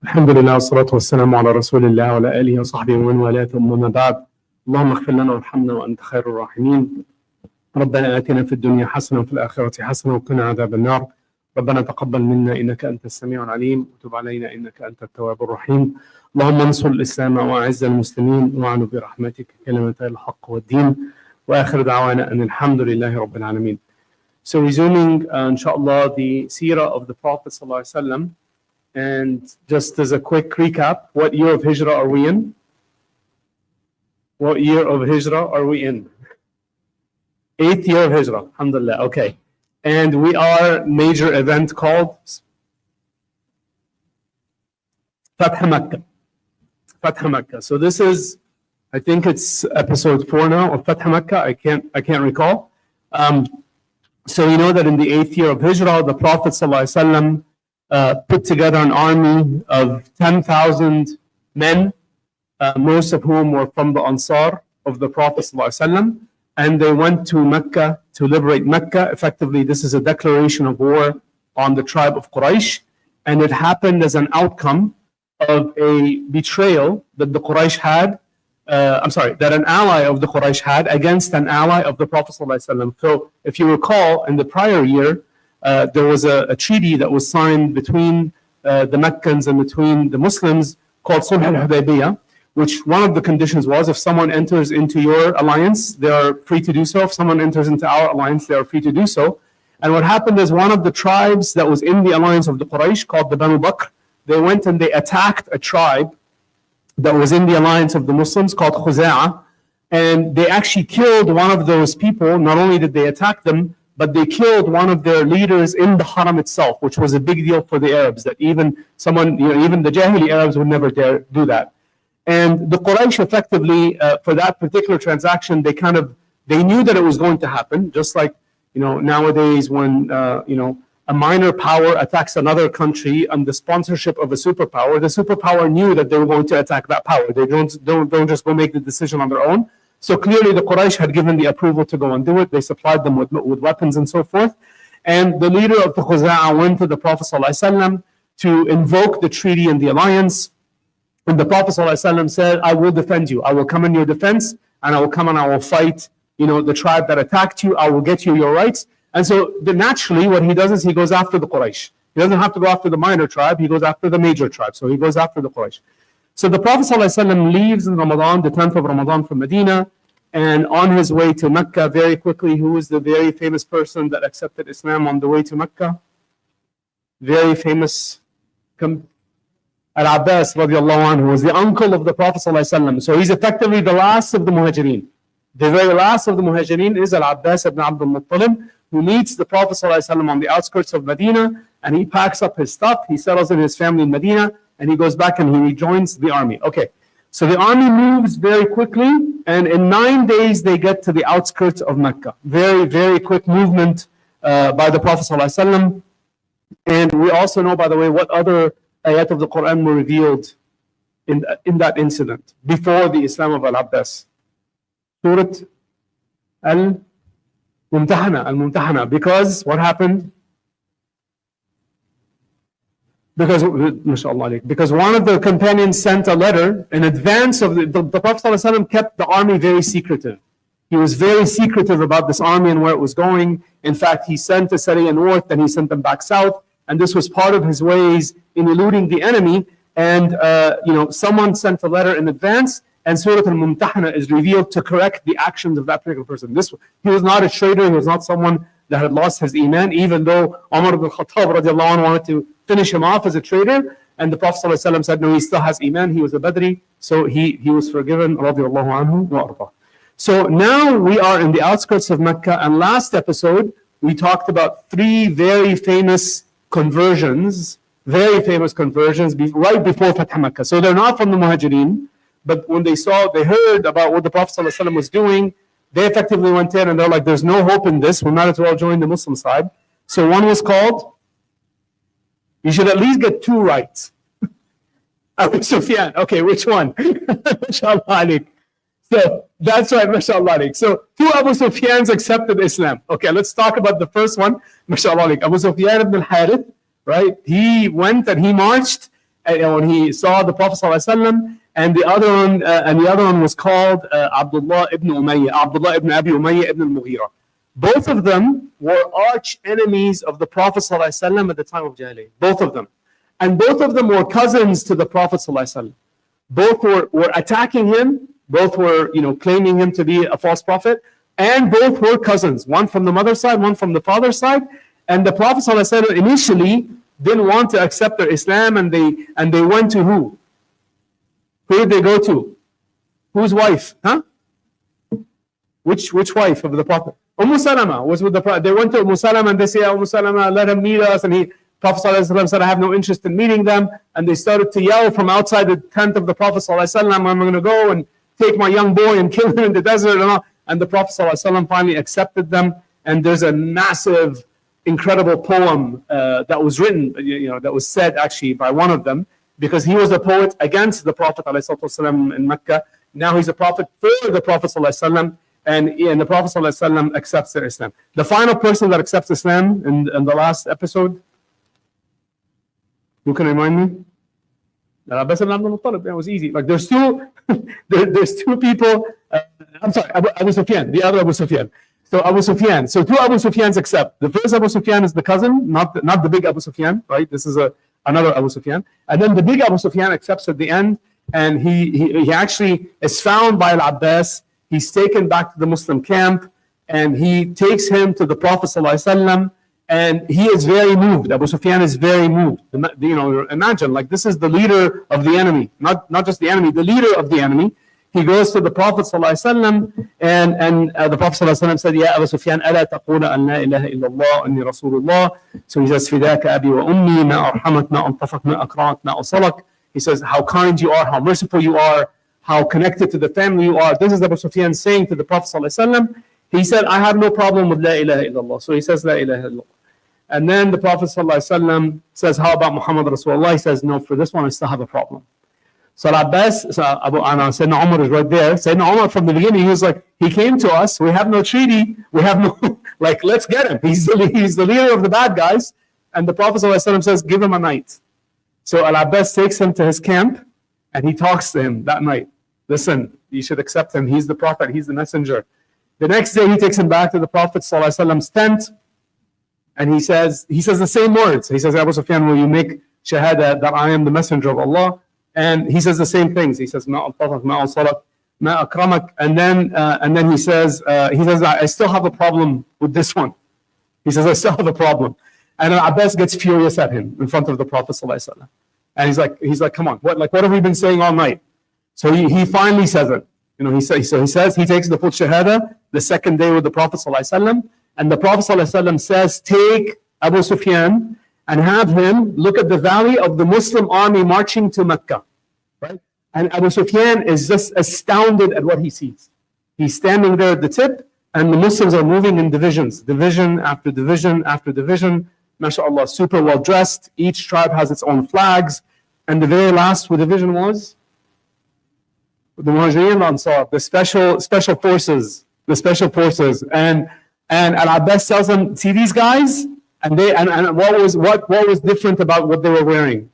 الحمد لله والصلاة والسلام على رسول الله وعلى آله وصحبه ومن والاه ثم ما بعد. اللهم اغفر لنا وارحمنا وأنت خير الراحمين. ربنا آتنا في الدنيا حسنة وفي الآخرة حسنة وقنا عذاب النار. ربنا تقبل منا إنك أنت السميع العليم وتب علينا إنك أنت التواب الرحيم. اللهم انصر الإسلام وأعز المسلمين واعن برحمتك كلمتي الحق والدين. وآخر دعوانا أن الحمد لله رب العالمين. So resuming inshallah the seerah of the Prophet sallallahu alaihi wasallam. And just as a quick recap, what year of Hijrah are we in? What year of Hijrah are we in? 8th year of Hijrah, alhamdulillah, okay. And we are major event called Fath Makkah. Fath Makkah. So this is, I think it's episode 4 now of Fath Makkah. I can't recall. So we know that in the 8th year of Hijrah, the Prophet sallallahu alaihi wasallam put together an army of 10,000 men, most of whom were from the Ansar of the Prophet ﷺ, and they went to Mecca to liberate Mecca. Effectively, this is a declaration of war on the tribe of Quraysh, and it happened as an outcome of a betrayal that the Quraysh had, that an ally of the Quraysh had against an ally of the Prophet ﷺ. So if you recall, in the prior year, there was a treaty that was signed between the Meccans and between the Muslims called Sulh al-Hudaybiyah, which one of the conditions was if someone enters into your alliance, they are free to do so. If someone enters into our alliance, they are free to do so. And what happened is one of the tribes that was in the alliance of the Quraysh, called the Banu Bakr, they went and they attacked a tribe that was in the alliance of the Muslims called Khuza'ah, and they actually killed one of those people. Not only did they attack them, but they killed one of their leaders in the Haram itself, which was a big deal for the Arabs, that even the Jahili Arabs would never dare do that. And the Quraysh effectively, for that particular transaction, they knew that it was going to happen, just like, nowadays when, a minor power attacks another country under the sponsorship of a superpower, the superpower knew that they were going to attack that power. They don't just go make the decision on their own. So clearly the Quraysh had given the approval to go and do it. They supplied them with weapons and so forth. And the leader of the Khuza'ah went to the Prophet ﷺ to invoke the treaty and the alliance. And the Prophet ﷺ said, I will defend you. I will come in your defense, and I will come and I will fight, the tribe that attacked you. I will get you your rights. And so naturally what he does is he goes after the Quraysh. He doesn't have to go after the minor tribe. He goes after the major tribe. So he goes after the Quraysh. So the Prophet ﷺ leaves in Ramadan, the 10th of Ramadan, from Medina, and on his way to Mecca, very quickly, who is the very famous person that accepted Islam on the way to Mecca? Very famous, Al-Abbas radiallahu anhu, was the uncle of the Prophet ﷺ. So he's effectively the last of the Muhajirin. The very last of the Muhajirin is Al-Abbas ibn Abdul Muttalib, who meets the Prophet ﷺ on the outskirts of Medina, and he packs up his stuff, he settles in his family in Medina, and he goes back and he rejoins the army. Okay, so the army moves very quickly, and in 9 days they get to the outskirts of Mecca. Very, very quick movement by the Prophet ﷺ. And we also know, by the way, what other ayat of the Quran were revealed in that incident before the Islam of Al-Abbas. Surah Al-Mumtahana. Because what happened? Because one of the companions sent a letter in advance of the Prophet ﷺ kept the army very secretive. He was very secretive about this army and where it was going. In fact, he sent a Sariya north and he sent them back south. And this was part of his ways in eluding the enemy. And, someone sent a letter in advance, and Surah Al-Mumtahana is revealed to correct the actions of that particular person. He was not a traitor. He was not someone that had lost his iman, even though Umar ibn Khattab radiallahu anhu wanted to finish him off as a traitor, and the Prophet ﷺ said, no, he still has iman, he was a Badri, so he was forgiven, radiallahu anhu wa arda. So now we are in the outskirts of Mecca, and last episode we talked about 3 very famous conversions right before Fath Makkah. So they're not from the Muhajirin, but when they heard about what the Prophet ﷺ was doing, they effectively went in and they're like, there's no hope in this, we might as well join the Muslim side. So one was called, you should at least get 2 right. Abu Sufyan. Okay, which one? MashaAllah alik. So that's right, MashaAllah alik. So 2 Abu Sufyans accepted Islam. Okay, let's talk about the first one. MashaAllah alik. Abu Sufyan ibn al-Harith, right? He went and he marched when he saw the Prophet ﷺ, and the other one was called Abdullah ibn Umayyah, Abdullah ibn Abi Umayyah ibn al-Mughira. Both of them were arch enemies of the Prophet ﷺ at the time of Jahiliyyah. Both of them. And both of them were cousins to the Prophet ﷺ. Both were attacking him. Both were, claiming him to be a false prophet. And both were cousins. One from the mother's side, one from the father's side. And the Prophet ﷺ initially didn't want to accept their Islam, and they went to who? Who did they go to? Whose wife? Huh? Which wife of the Prophet? Salama was with the Prophet. They went to Salama and they say, Salama, let him meet us. And Prophet ﷺ said, I have no interest in meeting them. And they started to yell from outside the tent of the Prophet ﷺ, I'm going to go and take my young boy and kill him in the desert. And the Prophet ﷺ finally accepted them. And there's a massive, incredible poem that was written, that was said actually by one of them, because he was a poet against the Prophet ﷺ in Mecca. Now he's a prophet for the Prophet ﷺ. And the Prophet ﷺ accepts their Islam. The final person that accepts Islam in the last episode, who can remind me? Abbas ibn Abdul Muttalib. It was easy. Like there's two people. I'm sorry, Abu Sufyan, the other Abu Sufyan. So Abu Sufyan. So two Abu Sufyans accept. The first Abu Sufyan is the cousin, not the big Abu Sufyan, right? This is another Abu Sufyan. And then the big Abu Sufyan accepts at the end, and he actually is found by Al-Abbas. He's taken back to the Muslim camp, and he takes him to the Prophet ﷺ, and he is very moved. Abu Sufyan is very moved. Imagine, like, this is the leader of the enemy, not just the enemy, the leader of the enemy. He goes to the Prophet ﷺ, and the Prophet ﷺ said, Ya Abu Sufyan, ألا تقول أن لا إله إلا الله أني رسول الله. So he says, فداك أبي وأمي ما أرحمك ما أنطفك ما أكرمك ما أصلك. He says, how kind you are, how merciful you are, how connected to the family you are. This is Abu Sufyan saying to the Prophet ﷺ. He said, I have no problem with La ilaha illallah. So he says, La ilaha illallah. And then the Prophet ﷺ says, how about Muhammad Rasulullah? He says, no, for this one I still have a problem. So Abbas, Sayyidina Umar is right there. Sayyidina Umar from the beginning, he was like, he came to us, we have no treaty, we have no, like, let's get him. He's the leader of the bad guys. And the Prophet ﷺ says, give him a night. So Al-Abbas takes him to his camp, and he talks to him that night. Listen, you should accept him. He's the Prophet, he's the messenger. The next day, he takes him back to the Prophet ﷺ's tent, and he says the same words. He says, Abu Sufyan, will you make shahada that I am the messenger of Allah? And he says the same things. He says, Ma al-Fatah, Ma al-Salat, Ma akramak. And then he says, I still have a problem with this one. He says, I still have a problem. And Abbas gets furious at him in front of the Prophet ﷺ. And he's like, come on, what have we been saying all night? So he finally says it. He takes the full shahada the second day with the Prophet ﷺ. And the Prophet ﷺ says, take Abu Sufyan and have him look at the valley of the Muslim army marching to Mecca. Right? And Abu Sufyan is just astounded at what he sees. He's standing there at the tip, and the Muslims are moving in divisions, division after division after division. MashaAllah, super well dressed. Each tribe has its own flags. And the very last division was the Muhajirin and Ansar, the special forces, And Al-Abbas tells them, see these guys? And what was different about what they were wearing?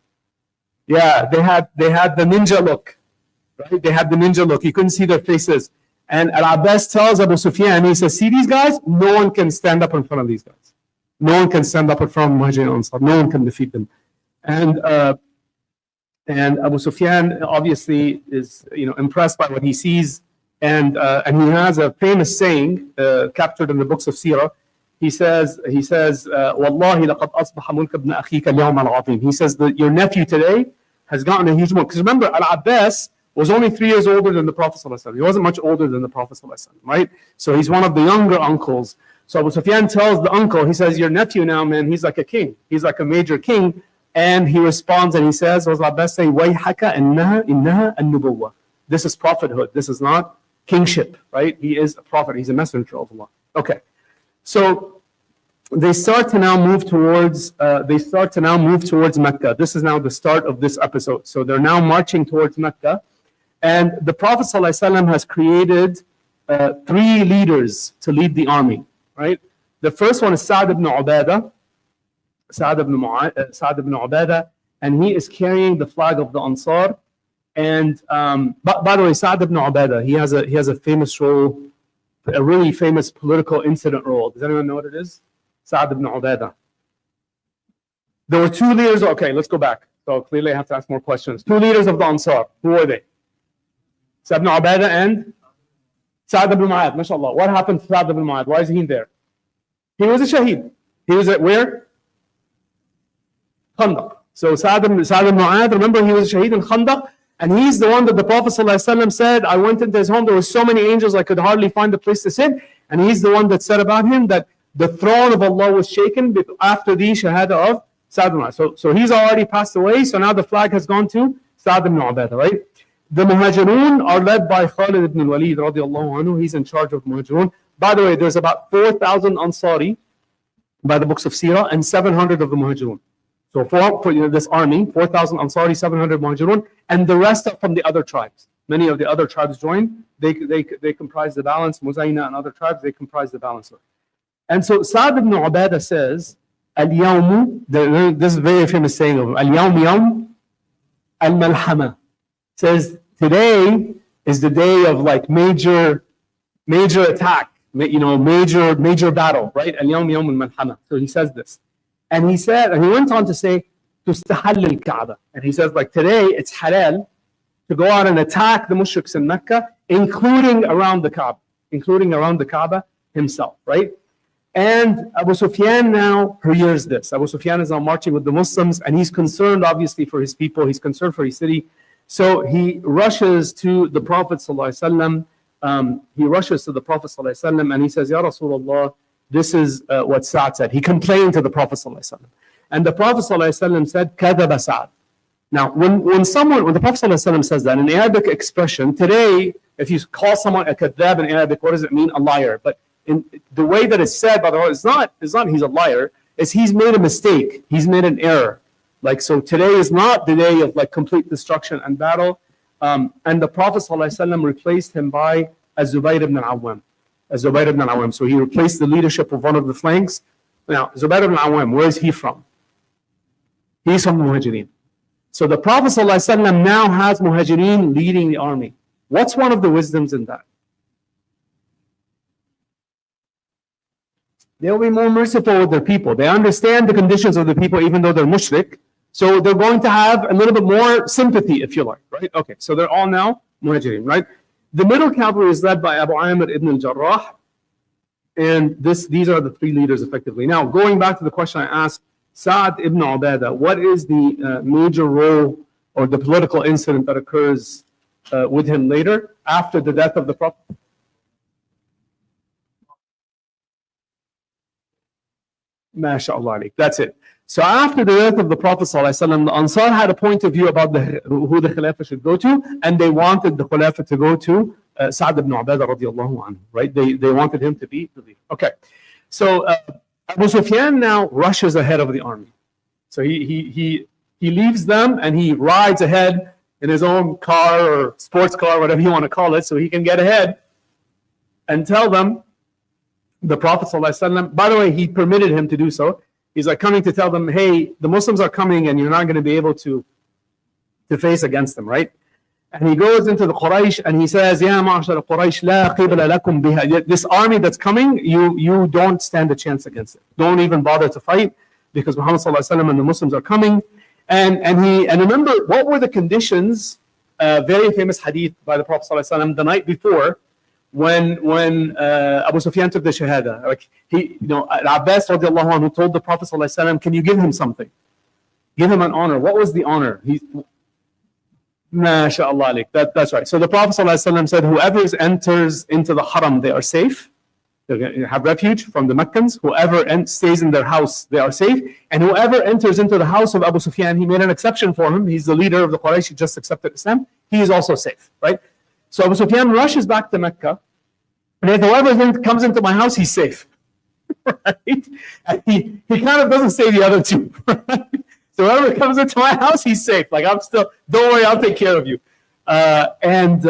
Yeah, they had the ninja look, right? They had the ninja look. You couldn't see their faces. And Al-Abbas tells Abu Sufyan, he says, see these guys? No one can stand up in front of these guys. No one can stand up in front of Muhajirin and Ansar. No one can defeat them. And Abu Sufyan obviously is impressed by what he sees. And he has a famous saying captured in the books of Sirah. He says, Wallahi laqad asbaha mulk ibn akhika al-yawm al-azim. He says that your nephew today has gotten a huge mulk. Because remember, Al-Abbas was only 3 years older than the Prophet ﷺ. He wasn't much older than the Prophet ﷺ, right? So he's one of the younger uncles. So Abu Sufyan tells the uncle, he says, your nephew now, man, he's like a king. He's like a major king. And he responds and he says, what does Al-Abbas say? Wayhaka innaha an-nubuwwah. This is prophethood. This is not kingship, right? He is a prophet. He's a messenger of Allah. Okay. So they start to now move towards Mecca. This is now the start of this episode. So they're now marching towards Mecca, and the Prophet ﷺ has created 3 leaders to lead the army. Right. The first one is Sa'd ibn Ubadah. and he is carrying the flag of the Ansar. And by the way, Sa'd ibn Ubadah, he has a famous role, a really famous political incident role. Does anyone know what it is? Sa'd ibn Ubadah. There were two leaders. Okay, let's go back. So clearly I have to ask more questions. Two leaders of the Ansar. Who were they? Sa'd ibn Ubadah and Sa'd ibn Mu'adh. MashaAllah. What happened to Sa'd ibn Mu'adh? Why is he there? He was a shaheed. He was at where? Khandaq. So Sa'd ibn Mu'adh, remember he was a shaheed in Khandaq? And he's the one that the Prophet ﷺ said, I went into his home, there were so many angels I could hardly find a place to sit. And he's the one that said about him that the throne of Allah was shaken after the shahada of Sa'd ibn Mu'adh. So he's already passed away, so now the flag has gone to Sa'd ibn Ubadah, right? The Muhajirun are led by Khalid ibn al-Walid radiallahu anhu. He's in charge of Muhajirun. By the way, there's about 4,000 Ansari by the books of Sirah and 700 of the Muhajirun. So for this army, 4,000 Ansari, 700 Muhajirun, and the rest are from the other tribes. Many of the other tribes joined. They comprise the balance. Muzayna and other tribes, they comprise the balance. And so Sa'd ibn Ubadah says, Al-Yawmu, this is a very famous saying of him, Al-Yawm Yawm Al-Malhama. Says, today is the day of like major attack, major battle, right? Al-Yawm Yawm Al-Malhama. So he says this. And he went on to say, Tustahall al-Kaaba. And he says, like today, it's halal to go out and attack the mushriks in Mecca, including around the Kaaba himself, right? And Abu Sufyan now hears this. Abu Sufyan is now marching with the Muslims, and he's concerned, obviously, for his people. He's concerned for his city. So he rushes to the Prophet ﷺ. And he says, Ya Rasulullah, this is what Sa'd said. He complained to the Prophet ﷺ. And the Prophet ﷺ said, Kadaba Sa'd. Now, when the Prophet ﷺ says that, in Arabic expression, today, if you call someone a kadhab in Arabic, what does it mean? A liar. But in the way that it's said, by the way, it's not he's a liar, it's he's made a mistake. He's made an error. Like, so today is not the day of like complete destruction and battle. And the Prophet ﷺ replaced him by Az-Zubayr ibn al-Awwam. So he replaced the leadership of one of the flanks. Now, Zubayr ibn al-Awwam, where is he from? He's from the Muhajirin. So the Prophet ﷺ now has Muhajirin leading the army. What's one of the wisdoms in that? They'll be more merciful with their people. They understand the conditions of the people, even though they're mushrik. So they're going to have a little bit more sympathy, if you like, right? Okay, so they're all now Muhajirin, right? The middle cavalry is led by Abu Amir ibn al-Jarrah. And these are the three leaders, effectively. Now, going back to the question I asked, Sa'd ibn Ubadah, what is the major role or the political incident that occurs with him later, after the death of the Prophet? MashaAllah. That's it. So after the death of the Prophet ﷺ, the Ansar had a point of view about who the Khilafah should go to, and they wanted the Khilafah to go to Sa'd ibn Ubadah radiallahu anhu, right? They wanted him to be the leader. Okay. So Abu Sufyan now rushes ahead of the army. So he leaves them and he rides ahead in his own car or sports car, whatever you want to call it, so he can get ahead and tell them, the Prophet ﷺ, by the way, he permitted him to do so. He's like coming to tell them, hey, the Muslims are coming and you're not going to be able to face against them, right? And he goes into the Quraysh and he says, Ya ma'ashar Quraysh, la qibla lakum biha. This army that's coming, you don't stand a chance against it. Don't even bother to fight, because Muhammad ﷺ and the Muslims are coming. And remember, what were the conditions? Very famous hadith by the Prophet ﷺ the night before, when Abu Sufyan took the shahada, like Abbas radiallahu anhu told the Prophet ﷺ, can you give him something? Give him an honor. What was the honor? MashaAllah. That's right. So the Prophet ﷺ said, whoever enters into the haram, they are safe. They have refuge from the Meccans. Whoever stays in their house, they are safe. And whoever enters into the house of Abu Sufyan, he made an exception for him. He's the leader of the Quraysh. He just accepted Islam. He is also safe, right? So Abu Sufyan rushes back to Mecca, and if whoever comes into my house, he's safe, right? And he kind of doesn't say the other two, right? So whoever comes into my house, he's safe. Like, don't worry, I'll take care of you. And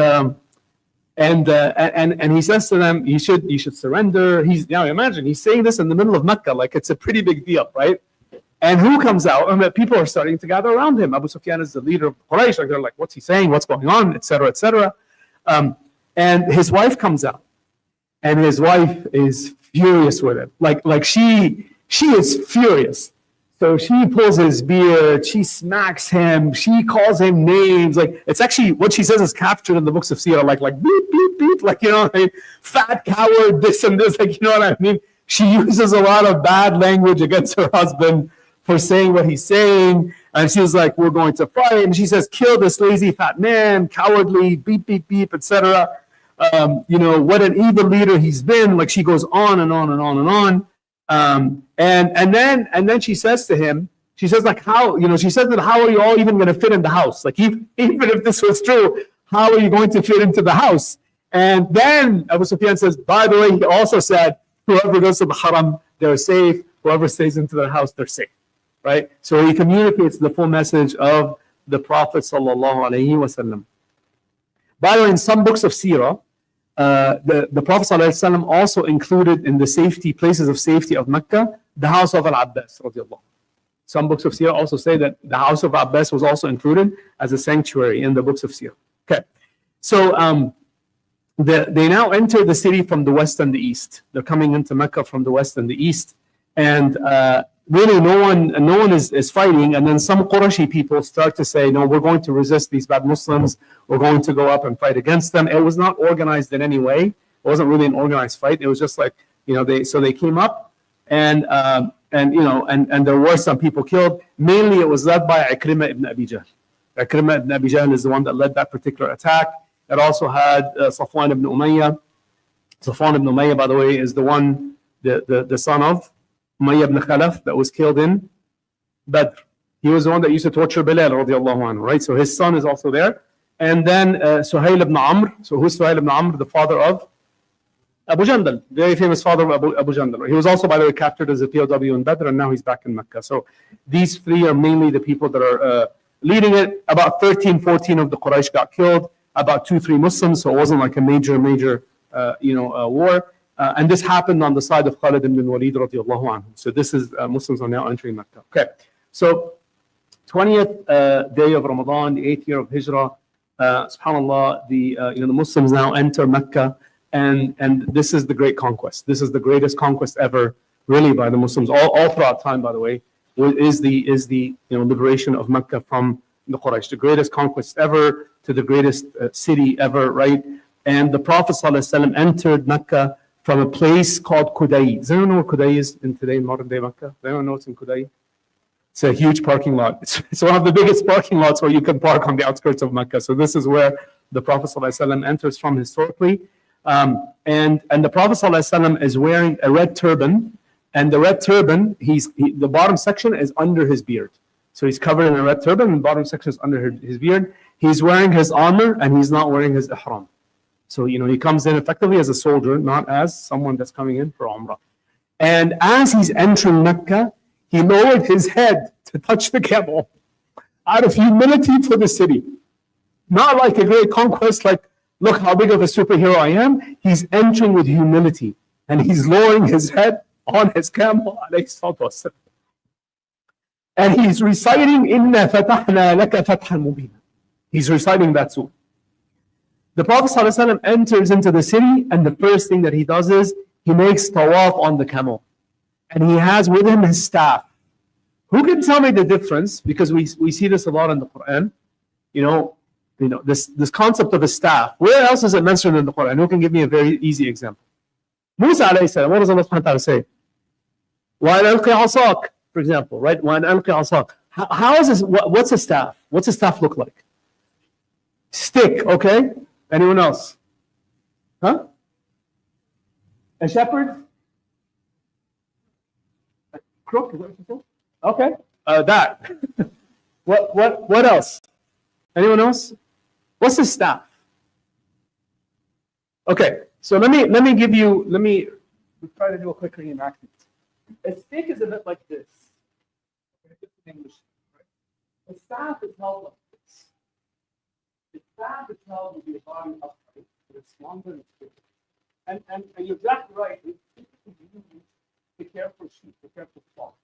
he says to them, you should surrender. Now imagine, he's saying this in the middle of Mecca, like it's a pretty big deal, right? And who comes out? And people are starting to gather around him. Abu Sufyan is the leader of Quraysh. Like, they're like, what's he saying? What's going on? Etc. Etc. And his wife comes out, and his wife is furious with him. Like she is furious. So she pulls his beard, she smacks him, she calls him names. Like, it's actually what she says is captured in the books of Sirah, like beep, beep, beep, like, you know what I mean? Fat coward, this and this, like, you know what I mean? She uses a lot of bad language against her husband for saying what he's saying. And she's like, we're going to fight. And she says, kill this lazy fat man, cowardly, beep, beep, beep, etc. You know, what an evil leader he's been. Like, she goes on and on and on and on. And then she says to him, she says, like, how, you know, she says that, how are you all even going to fit in the house? Like, even if this was true, how are you going to fit into the house? And then Abu Sufyan says, by the way, he also said, whoever goes to the haram, they're safe. Whoever stays into their house, they're safe. Right? So he communicates the full message of the Prophet sallallahu alaihi wasallam. By the way, in some books of Sirah, the Prophet ﷺ also included in the safety places of safety of Mecca the house of Al-Abbas radiallahu. Some books of Sirah also say that the house of Abbas was also included as a sanctuary in the books of Sirah. Okay, so they now enter the city from the west and the east. They're coming into Mecca from the west and the east, and really no one is fighting. And then some Qurashi people start to say, no, we're going to resist these bad Muslims. We're going to go up and fight against them. It was not organized in any way. It wasn't really an organized fight. It was just like, you know, they came up, and you know, and there were some people killed. Mainly it was led by Ikrimah ibn Abi Jahl. Ikrimah ibn Abi Jahl is the one that led that particular attack. It also had Safwan ibn Umayyah. Safwan ibn Umayyah, by the way, is the one, the son of Umayyah ibn Khalaf that was killed in Badr. He was the one that used to torture Bilal radiallahu anhu, right? So his son is also there. And then Suhail ibn Amr. So who's Suhail ibn Amr? The father of Abu Jandal, very famous father of Abu Jandal. He was also, by the way, captured as a POW in Badr, and now he's back in Mecca. So these three are mainly the people that are leading it. About 13, 14 of the Quraysh got killed. About 2-3 Muslims. So it wasn't like a major war. And this happened on the side of Khalid ibn Walid radiallahu anhu. So this is Muslims are now entering Mecca. Okay, so 20th day of Ramadan, the 8th year of Hijrah. Subhanallah, the Muslims now enter Mecca, and this is the great conquest. This is the greatest conquest ever, really, by the Muslims all throughout time. By the way, is the liberation of Mecca from the Quraysh, the greatest conquest ever to the greatest city ever, right? And the Prophet ﷺ entered Mecca from a place called Qudai. Does anyone know where Qudai is in today, modern day Mecca? Does anyone know what's in Qudai? It's a huge parking lot. It's one of the biggest parking lots where you can park on the outskirts of Mecca. So this is where the Prophet ﷺ enters from historically. And the Prophet ﷺ is wearing a red turban, and the red turban, the bottom section is under his beard. So he's covered in a red turban, and the bottom section is under his beard. He's wearing his armor, and he's not wearing his ihram. So, he comes in effectively as a soldier, not as someone that's coming in for Umrah. And as he's entering Mecca, he lowered his head to touch the camel out of humility for the city. Not like a great conquest, like, look how big of a superhero I am. He's entering with humility, and he's lowering his head on his camel, and he's reciting, Inna fatahna laka fathan mubina. He's reciting that surah. The Prophet ﷺ enters into the city, and the first thing that he does is he makes tawaf on the camel, and he has with him his staff. Who can tell me the difference? Because we see this a lot in the Quran. This concept of a staff. Where else is it mentioned in the Quran? Who can give me a very easy example? Musa alayhi salam. What does Allah subhanahu wa ta'ala say? وَأَنْ أَلْقِ عَصَاكَ, for example, right? وَأَنْ أَلْقِ عَصَاكَ. How is this? What's a staff? What's a staff look like? Stick, okay? Anyone else? Huh? A shepherd? A crook? Is that what you said? Okay. That. What else? Anyone else? What's a staff? Okay. So let me try to do a quick reenactment. A stick is a bit like this. In English, right? A staff is held like this. The staff is held with your body upright, but it's longer and it's bigger. And you're exactly right. It's to care for sheep, to care for flock.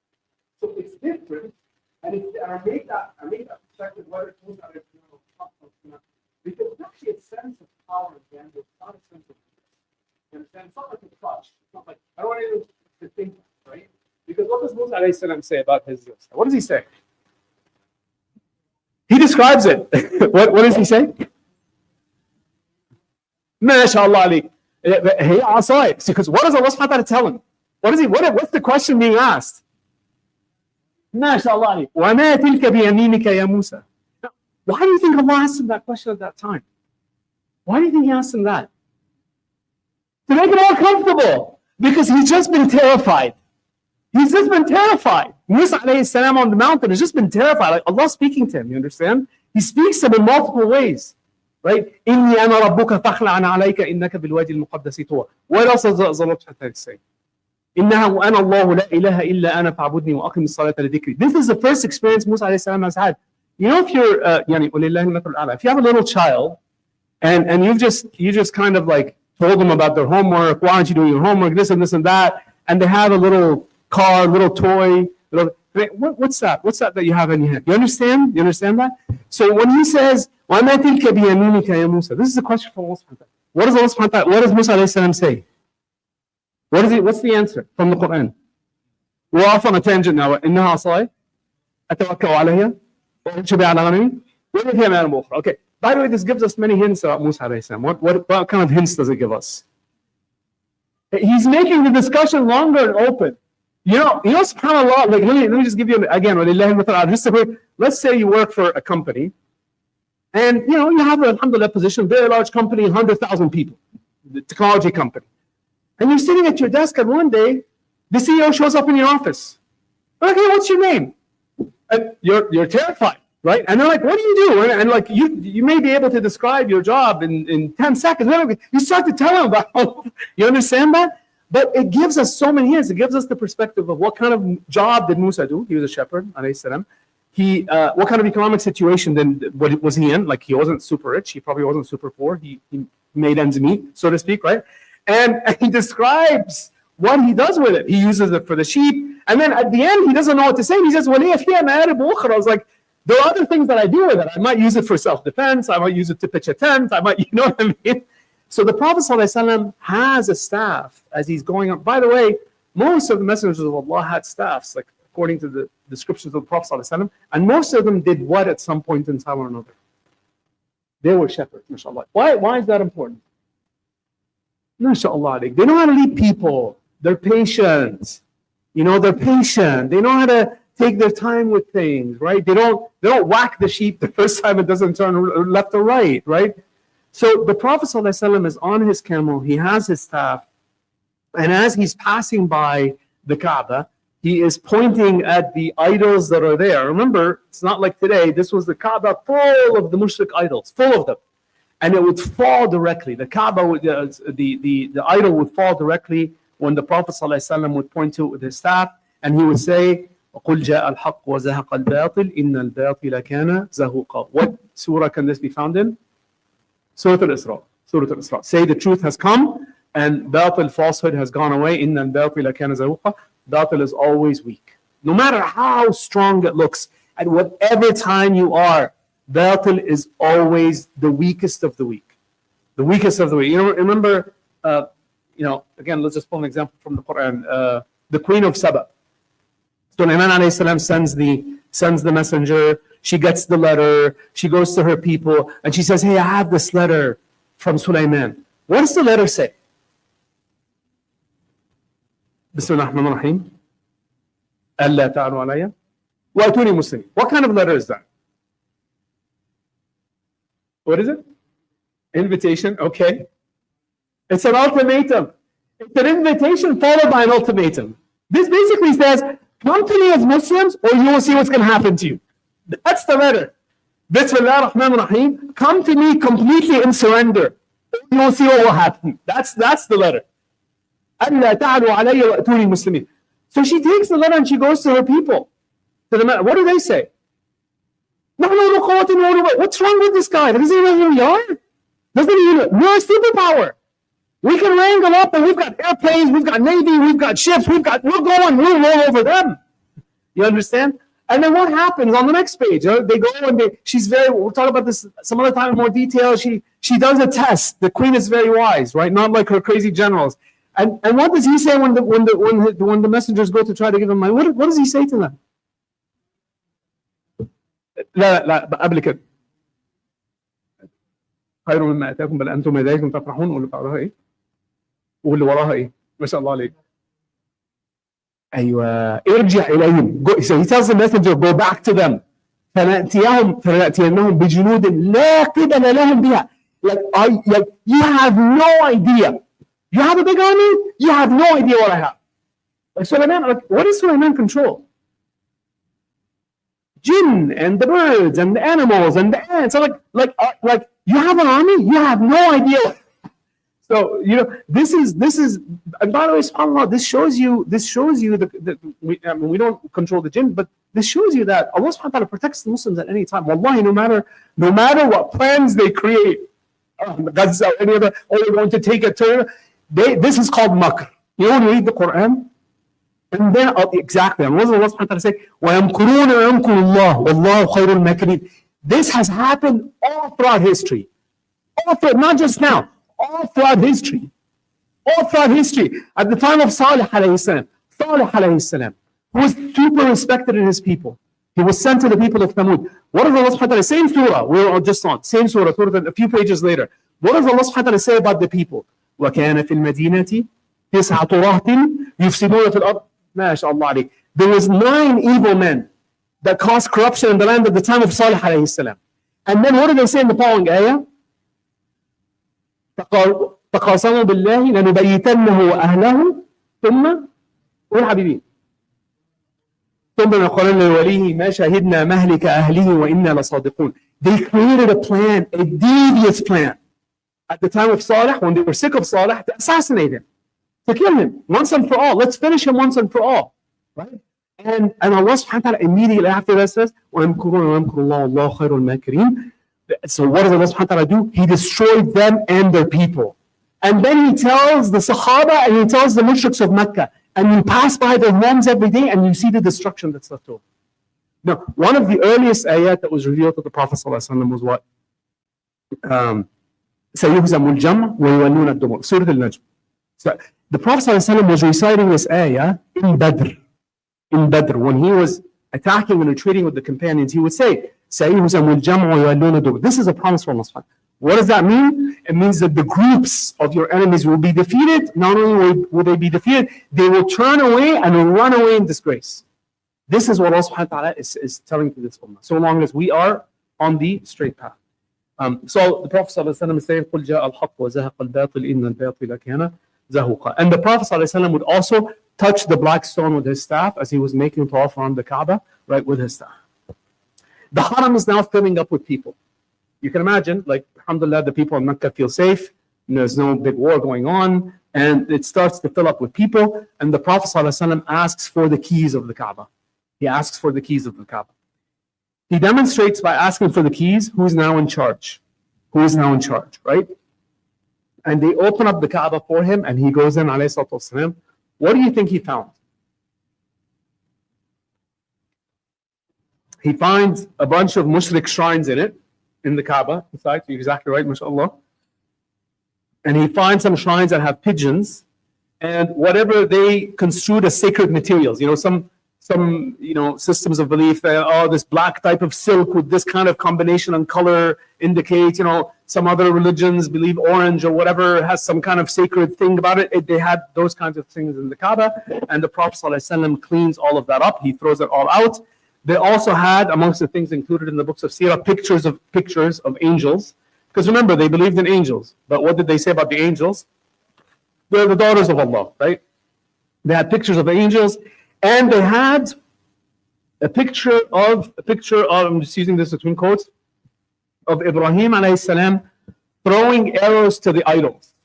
So it's different. And I made that perspective whether it's Musa alayhi salam or not, because it's actually a sense of power and grandeur. It's not a sense of weakness. You understand? It's not like a crutch. It's not like, I don't want you to think, right? Because what does Musa alayhi salam say about his this? What does he say? He describes it. What does he say? MashaAllah Ali. Hey, asai. Because what does Allah subhanahu wa ta'ala tell him? What's the question being asked? MashaAllah Ali. وَمَا تِلْكَ بِيَمِينِكَ يَا مُوسَى. Why do you think Allah asked him that question at that time? Why do you think he asked him that? To make him more comfortable. Because he's just been terrified. He's just been terrified. Musa alayhi salam on the mountain has just been terrified. Like Allah speaking to him, you understand? He speaks to him in multiple ways. Right? إِنِّي أَنَا رَبُّكَ فَاخْلَعْ عَلَيْكَ إِنَّكَ بِالْوَادِ الْمُقَدَّسِ طُوًى. What else does Allah say? إِنَّهَا وَأَنَا اللَّهُ لَا إِلَهَ إِلَّا أَنَا فَاعْبُدْنِي وَأَقِمِ الصَّلَاةَ لِذِكْرِي. This is the first experience Musa alayhi salam has had. You know, if you're, if you have a little child and you just kind of like told them about their homework, why aren't you doing your homework, this and this and that, and they have a little car, little toy, what's that? What's that you have in your hand? You understand? You understand that? So when he says, وَمَا تِلْكَ بِيَمِينِكَ يَا مُوسَى, this is a question from Allah subhanahu wa ta'ala. What does Allah subhanahu wa ta'ala, what does Musa alayhi salam say? What's the answer from the Quran? We're off on a tangent now. إِنَّهَا عَصَايَ أَتَوَكَّأُ عَلَيْهَا وَأَمْشِي بِهَا عَلَىٰ غَنَمِي. Okay. By the way, this gives us many hints about Musa alayhi salam. What kind of hints does it give us? He's making the discussion longer and open. You know, subhanAllah, like, let me just give you, again, let's say you work for a company, and, you have a, alhamdulillah, position, very large company, 100,000 people, the technology company. And you're sitting at your desk, and one day, the CEO shows up in your office. Okay, what's your name? And you're terrified, right? And they're like, what do you do? And like, you may be able to describe your job in 10 seconds. You start to tell them about, you understand that? But it gives us so many hints. It gives us the perspective of what kind of job did Musa do? He was a shepherd, alayhi salam. What kind of economic situation then was he in? Like, he wasn't super rich. He probably wasn't super poor. He made ends meet, so to speak, right? And he describes what he does with it. He uses it for the sheep. And then at the end, he doesn't know what to say. He says, I was like, there are other things that I do with it. I might use it for self-defense. I might use it to pitch a tent. You know what I mean? So the Prophet ﷺ has a staff as he's going up. By the way, most of the messengers of Allah had staffs, like according to the descriptions of the Prophet ﷺ, and most of them did what at some point in time or another? They were shepherds, mashallah. Why is that important? Mashallah. They know how to lead people. They're patient. They're patient. They know how to take their time with things, right? They don't whack the sheep the first time it doesn't turn left or right, right? So the Prophet ﷺ is on his camel, he has his staff, and as he's passing by the Kaaba, he is pointing at the idols that are there. Remember, it's not like today, this was the Kaaba full of the mushrik idols, full of them. And it would fall directly. The Kaaba, the idol would fall directly when the Prophet ﷺ would point to it with his staff, and he would say, قُلْ جَاءَ الْحَقُّ وَزَهَقَ الْبَاطِلِ إِنَّ الْبَاطِلَ كَانَ زَهُوقًا. What surah can this be found in? Surah Al-Isra. Surah Al-Isra. Say the truth has come and batil, falsehood has gone away. Inna al-batila kana zahuqa. Batil is always weak. No matter how strong it looks, at whatever time you are, batil is always the weakest of the weak. The weakest of the weak. Remember, again, let's just pull an example from the Quran. The Queen of Saba. Sulaiman alayhi salam sends the messenger. She gets the letter, she goes to her people, and she says, hey, I have this letter from Sulaiman. What does the letter say? Bismillah ar-Rahman ar-Rahim. أَلَّا تَعْلُوا عَلَيَّ وَأْتُونِي مُسْلِمِينَ. What kind of letter is that? What is it? Invitation, okay. It's an ultimatum. It's an invitation followed by an ultimatum. This basically says, come to me as Muslims or you will see what's going to happen to you. That's the letter. Bismillah ar-Rahman ar-Rahim. Come to me completely in surrender. You will see what will happen. That's the letter. أَلَّا تَعْلُوا عَلَيَّ وَأْتُونِي مُسْلِمِينَ. So she takes the letter and she goes to her people. What do they say? What's wrong with this guy? Doesn't he know who we are? Doesn't he know? We're a superpower. We can wrangle up and we've got airplanes, we've got navy, we've got ships, we'll go and we'll roll over them. You understand? And then what happens on the next page? They go and we'll talk about this some other time in more detail. She does a test. The queen is very wise, right? Not like her crazy generals. And what does he say when the messengers go to try to give him money? What does he say to them? لا قبل كده. خير مما اتاكم بل انتم اليكم تفرحون واللي بعدها ايه؟ واللي وراها ايه؟ ما شاء الله عليك. ايوه ارجع اليهم. So he tells the messenger, go back to them. فنأتينهم بجنود لا قبل لهم بها. Like you have no idea. You have a big army. You have no idea what I have. Like Sulaiman, what does Sulaiman control? Jinn and the birds and the animals and the ants. So like you have an army. You have no idea. So this is and by the way, subhanAllah, this shows you that we don't control the jinn, but this shows you that Allah subhanahu wa ta'ala protects the Muslims at any time. Wallahi, no matter what plans they create, Gaza or any other, or they're going to take a turn, this is called makr. You want to read the Quran, and then exactly, and what does Allah subhanahu wa ta'ala say? وَيَمْكُرُونَ وَيَمْكُرُ اللَّهُ وَاللَّهُ خَيْرُ الْمَاكِرِينَ. This has happened all throughout history. Not just now. All throughout history. At the time of Salih alayhi salam, who was super respected in his people. He was sent to the people of Thamud. What does Allah subhanahu wa ta'ala say? Same surah, we're just on. Same surah, a few pages later. What does Allah subhanahu wa ta'ala say about the people? وَكَانَ فِي الْمَدِينَةِ تِسْعَةُ رَهْطٍ يُفْسِدُونَ فِي الْأَرْضِ مَا شَاء اللَّهُ عَلَيْكَ. There was 9 evil men that caused corruption in the land at the time of Salih alayhi salam. And then what do they say in the following ayah? تقاسموا بالله لنبيتنه وأهله ثم والحبيبين ثم نقولن لوليه ما شهدنا مهلك أهله وإنا لصادقون. They created a plan, a devious plan at the time of Salih, when they were sick of Salih, to assassinate him, to kill him once and for all. Let's finish him once and for all, right? And Allah subhanahu wa ta'ala immediately after that says وَيَمْكُرُونَ وَيَمْكُرُ اللَّهُ وَاللَّهُ خَيْرُ الْمَاكِرِينَ. So what does Allah subhanahu wa ta'ala do? He destroyed them and their people. And then he tells the Sahaba and he tells the mushriks of Mecca, and you pass by their homes every day and you see the destruction that's left over. Now, one of the earliest ayat that was revealed to the Prophet ﷺ was what? سَيُهْزَمُ الْجَمْعُ وَيُوَلُّونَ الدُّبُرَ. Surah Al-Najm. So the Prophet ﷺ was reciting this ayah in Badr. In Badr, when he was attacking and retreating with the companions, he would say, سَيُهْزَمُ الْجَمْعُ وَيُوَلُّونَ الدُّبُرَ. This is a promise from Allah. What does that mean? It means that the groups of your enemies will be defeated. Not only will they be defeated, they will turn away and will run away in disgrace. This is what Allah subhanahu wa ta'ala is telling to this ummah, so long as we are on the straight path. So the Prophet sallallahu alaihi wasallam is saying, قُلْ جَاءَ الْحَقُّ وَزَهَقَ الْبَاطِلُ إِنَّ الْبَاطِلَ كَانَ زَهُوقًا. And the Prophet sallallahu alaihi wasallam would also touch the black stone with his staff as he was making tawaf around the Kaaba, right, with his staff. The Haram is now filling up with people. You can imagine, like, alhamdulillah, the people in Mecca feel safe, and there's no big war going on, and it starts to fill up with people, and the Prophet ﷺ asks for the keys of the Kaaba. He asks for the keys of the Kaaba. He demonstrates by asking for the keys who's now in charge. Who is now in charge, right? And they open up the Kaaba for him, and he goes in, alayhi salatu wasalam. What do you think he found? He finds a bunch of mushrik shrines in it, in the Kaaba. Inside, you're exactly right, mashallah. And he finds some shrines that have pigeons, and whatever they construed as sacred materials. Some systems of belief that, this black type of silk with this kind of combination and color indicates, some other religions believe orange or whatever has some kind of sacred thing about it. They had those kinds of things in the Kaaba, and the Prophet ﷺ cleans all of that up. He throws it all out. They also had, amongst the things included in the books of Sirah, pictures of angels. Because remember, they believed in angels. But what did they say about the angels? They're the daughters of Allah, right? They had pictures of the angels, and they had a picture of, I'm just using this between quotes, of Ibrahim alayhi salam throwing arrows to the idols.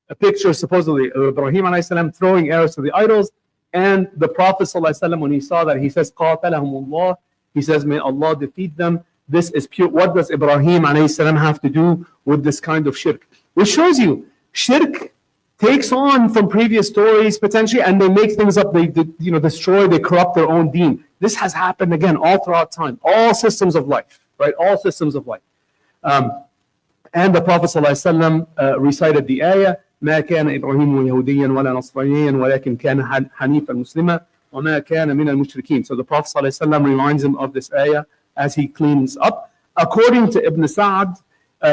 A picture supposedly of Ibrahim alayhi salam throwing arrows to the idols. And the Prophet ﷺ, when he saw that, he says, قَاتَلَهُمُ اللَّهِ. He says, may Allah defeat them. This is pure. What does Ibrahim ﷺ have to do with this kind of shirk? Which shows you, shirk takes on from previous stories potentially, and they make things up. They destroy, they corrupt their own deen. This has happened again all throughout time, all systems of life, right? All systems of life. And the Prophet ﷺ recited the ayah, ما كان إبراهيم يهوديا ولا نصرانيا ولكن كان حنيفا مسلما وما كان من المشركين. So the Prophet ﷺ reminds him of this ayah as he cleans up. According to Ibn Sa'd,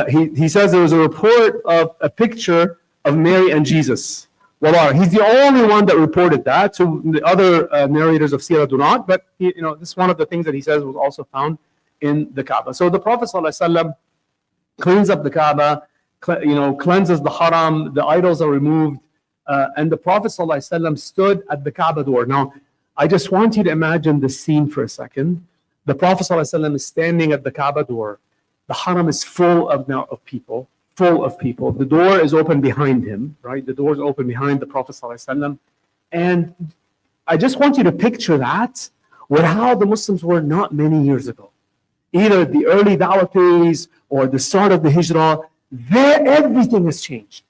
he says there was a report of a picture of Mary and Jesus. Well, he's the only one that reported that. So the other narrators of Sirah do not. But this is one of the things that he says was also found in the Kaaba. So the Prophet ﷺ cleans up the Kaaba, cleanses the Haram, the idols are removed, and the Prophet ﷺ stood at the Kaaba door. Now, I just want you to imagine the scene for a second. The Prophet ﷺ is standing at the Kaaba door. The Haram is full of people. The door is open behind him, right? The door is open behind the Prophet ﷺ. And I just want you to picture that with how the Muslims were not many years ago. Either the early Dawah phase or the start of the Hijrah, everything has changed.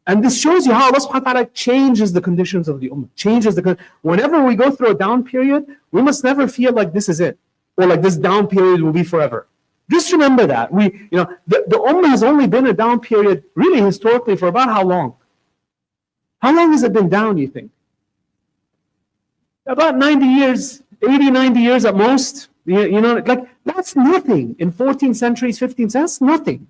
And this shows you how Allah subhanahu wa ta'ala changes the conditions of the Ummah. Whenever we go through a down period, we must never feel like this is it, or like this down period will be forever. Just remember that. The Ummah has only been a down period, really historically, for about how long? How long has it been down, you think? About 90 years, 80, 90 years at most. That's nothing. In 14 centuries, 15 centuries, that's nothing.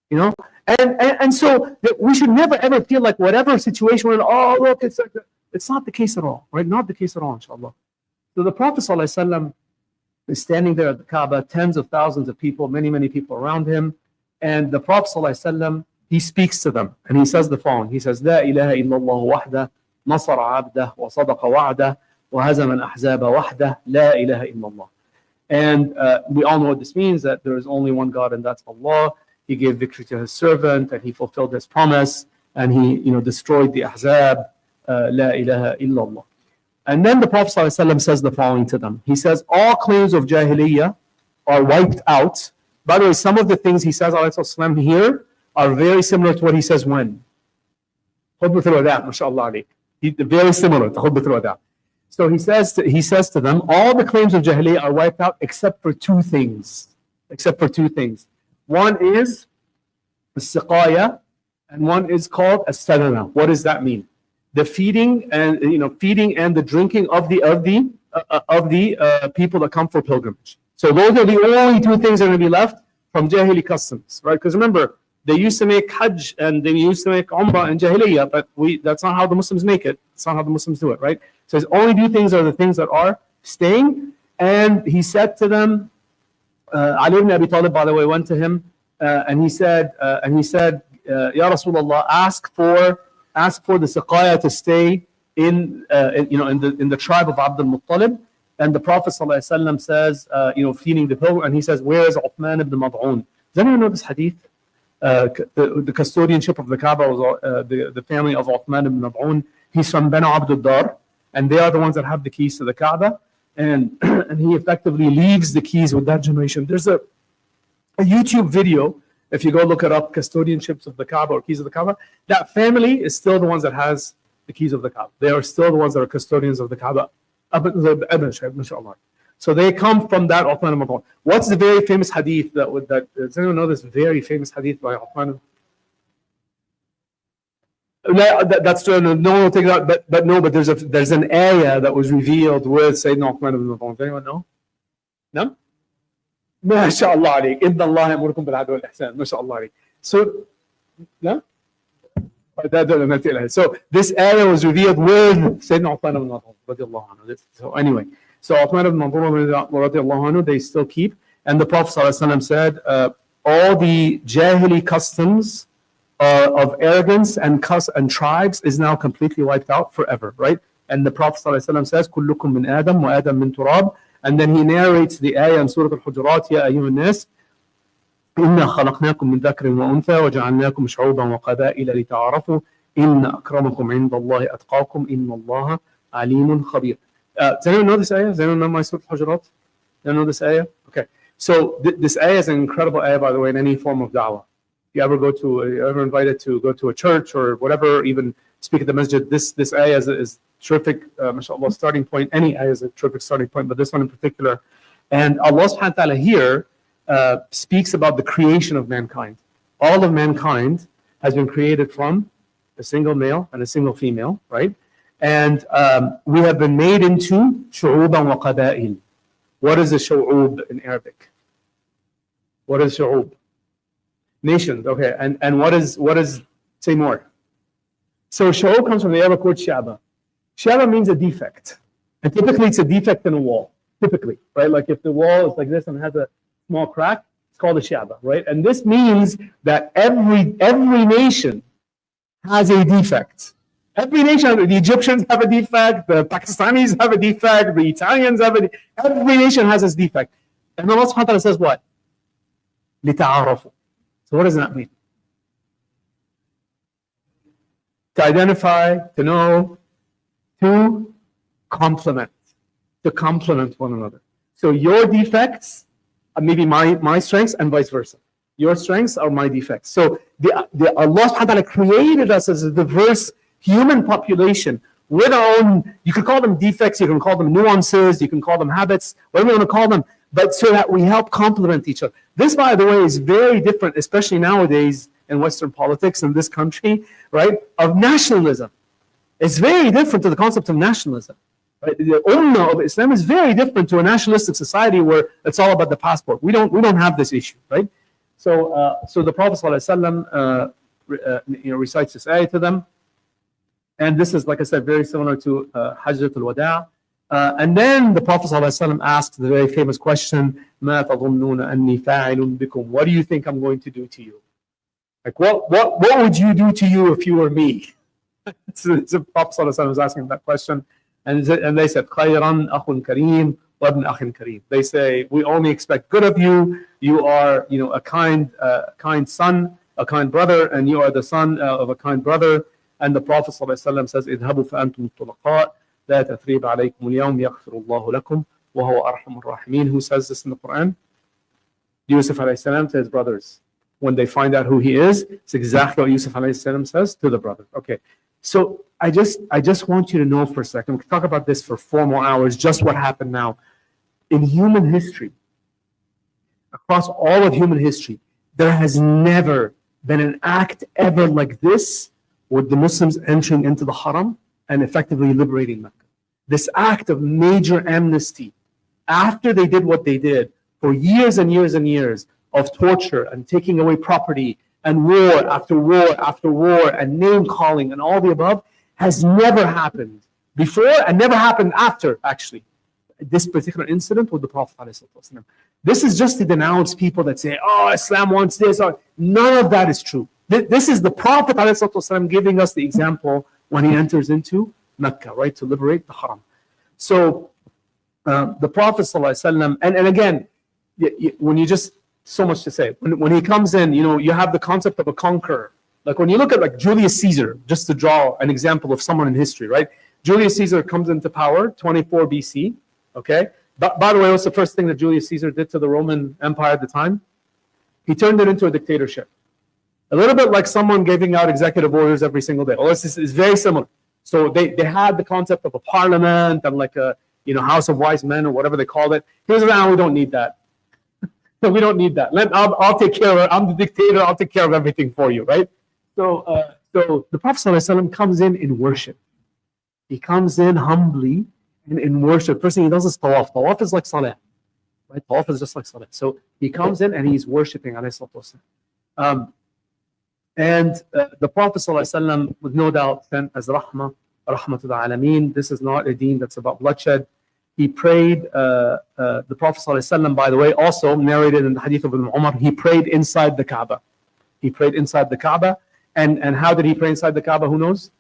And so we should never ever feel like whatever situation we're in, oh look, it's not the case at all, right? Not the case at all, inshallah. So the Prophet ﷺ is standing there at the Kaaba, tens of thousands of people, many people around him, and the Prophet ﷺ, he speaks to them, and he says the following. He says, لا إله إلا الله وحده نصر عبده وصدق وعده وهزم الأحزاب وحده لا إله إلا الله. And we all know what this means, that there is only one God, and that's Allah. He gave victory to his servant, and he fulfilled his promise, and he destroyed the Ahzab. La ilaha illallah. And then the Prophet ﷺ says the following to them. He says, all claims of Jahiliyyah are wiped out. By the way, some of the things he says ﷺ here are very similar to what he says when? Khutbatul Wada, mashallah alayk. Very similar to Khutbatul Wada. So he says to them, all the claims of Jahiliyyah are wiped out except for two things. One is as-siqaya, and one is called as-sadana. What does that mean? The feeding and the drinking of the people that come for pilgrimage. So those are the only two things that are going to be left from Jahili customs, right? Because remember, they used to make Hajj and they used to make Umrah in Jahiliyyah, but that's not how the Muslims make it. It's not how the Muslims do it, right? So his only two things are the things that are staying. And he said to them, Ali ibn Abi Talib, by the way, went to him and he said, Ya Rasulullah, ask for the siqaya to stay in the tribe of Abdul Muttalib. And the Prophet ﷺ says, feeding the pilgrim, and he says, where is Uthman ibn Mad'un? Does anyone know this hadith? The custodianship of the Kaaba was the family of Uthman ibn Mad'un. He's from Banu Abdul Dar, and they are the ones that have the keys to the Kaaba. And he effectively leaves the keys with that generation. There's a YouTube video, if you go look it up, custodianships of the Kaaba or keys of the Kaaba, that family is still the ones that has the keys of the Kaaba. They are still the ones that are custodians of the Kaaba. So they come from that Uthman ibn Mad'un. What's the very famous hadith does anyone know this very famous hadith by Uthman? That's true. No one will take that. But there's an ayah that was revealed with Sayyidina Uthman ibn Mad'un. Does anyone know? No? MashaAllah alayk. Inna Allah yamurukum bil adl wal ihsan. MashaAllah alayk. So, no? So this ayah was revealed with Sayyidina Uthman ibn Mad'un radiallahu anhu. So anyway, so Uthman ibn Mad'un radiallahu anhu, they still keep. And the Prophet ﷺ said, all the Jahili customs of arrogance and tribes is now completely wiped out forever, right? And the Prophet ﷺ says, كُلُّكُم مِّنْ آدَمْ وَآدَمْ مِّن تُرَابٍ. And then he narrates the ayah in Surah Al-Hujurat, يَا أَيُّهَا النَّاسِ إِنَّا خَلَقْنَاكُم مِّن ذَكْرٍ وَأُنثَىٰ وَجَعَلْنَاكُمْ شُعُوبًا وَقَبَائِلَ لِتَعَارَفُوا إِنَّ أَكْرَمَكُمْ عِندَ اللَّهِ أَتْقَاكُمْ إِنَّ اللَّهَ عَلِيمٌ خَبِيرٌ. Does anyone know this ayah? Does anyone know my Surah Al-Hujurat? Do you know this ayah? Okay. So this ayah is an incredible ayah, by the way, in any form of da'wah. If you ever invited to go to a church or whatever, even speak at the masjid, this ayah is terrific, mashallah, starting point. Any ayah is a terrific starting point, but this one in particular. And Allah subhanahu wa ta'ala here speaks about the creation of mankind. All of mankind has been created from a single male and a single female, right? And we have been made into shu'uban wa qaba'il. What is a shu'ub in Arabic? What is shu'ub? Nations, okay. And what is, say more. So shu'ub comes from the Arabic word shaba. Shaba means a defect. And typically it's a defect in a wall. Typically, right? Like if the wall is like this and has a small crack, it's called a shaba, right? And this means that every nation has a defect. Every nation, the Egyptians have a defect, the Pakistanis have a defect, the Italians have a defect. Every nation has its defect. And Allah subhanahu wa ta'ala says what? لِتَعَارَفُوا. So what does that mean? To identify, to know, to complement one another. So your defects are maybe my strengths and vice versa. Your strengths are my defects. So Allah subhanahu wa ta'ala created us as a diverse human population with our own, you can call them defects, you can call them nuances, you can call them habits, whatever you want to call them, but so that we help complement each other. This, by the way, is very different, especially nowadays in Western politics in this country, right, of nationalism. It's very different to the concept of nationalism. Right? The ummah of Islam is very different to a nationalistic society where it's all about the passport. We don't have this issue, right? So the Prophet ﷺ, recites this ayah to them. And this is, like I said, very similar to Hajjat al-Wada'. And then the Prophet ﷺ asks the very famous question, مَا تَظُنُّونَ أَنِّي فَاعِلٌ بِكُمْ. What do you think I'm going to do to you? Like, what would you do to you if you were me? So the Prophet ﷺ was asking that question. And they said, خَيْرًا أَخٌ كَرِيمٌ وَابْنَ أَخٍ كَرِيمٌ. They say, we only expect good of you. You are, a kind son, a kind brother, and you are the son of a kind brother. And the Prophet ﷺ says, اذهبوا فأنتم الطلقاء لا تثريب عليكم اليوم يغفر الله لكم وهو أرحم الراحمين. Who says this in the Quran? Yusuf alayhi salam to his brothers. When they find out who he is, it's exactly what Yusuf alayhi salam says to the brothers. Okay, so I just want you to know for a second. We can talk about this for 4 more hours, just what happened now. In human history, across all of human history, there has never been an act ever like this with the Muslims entering into the Haram and effectively liberating Mecca. This act of major amnesty, after they did what they did for years and years and years of torture and taking away property and war after war after war and name calling and all the above, has never happened before and never happened after, actually, this particular incident with the Prophet ﷺ. This is just to denounce people that say, oh, Islam wants this. None of that is true. This is the Prophet ﷺ giving us the example when he enters into Mecca, right, to liberate the Haram. So the Prophet ﷺ, and again, when you just, so much to say, when he comes in, you have the concept of a conqueror. Like when you look at like Julius Caesar, just to draw an example of someone in history, right? Julius Caesar comes into power, 24 BC, okay? But by the way, what's the first thing that Julius Caesar did to the Roman Empire at the time? He turned it into a dictatorship. A little bit like someone giving out executive orders every single day. Well, this is very similar. So they had the concept of a parliament and like a house of wise men or whatever they called it. Here's around, we don't need that. We don't need that. I'll take care of it. I'm the dictator. I'll take care of everything for you, right? So the Prophet ﷺ comes in worship. He comes in humbly in worship. First thing he does is tawaf. Tawaf is like salah, right? Tawaf is just like salah. So he comes in and he's worshiping, alayhi salatu wasalam. And the Prophet ﷺ, with no doubt, sent as rahmatul alameen. This is not a deen that's about bloodshed. He prayed, the Prophet ﷺ, by the way, also narrated in the hadith of Ibn Umar, he prayed inside the Kaaba. He prayed inside the Kaaba. And how did he pray inside the Kaaba? Who knows?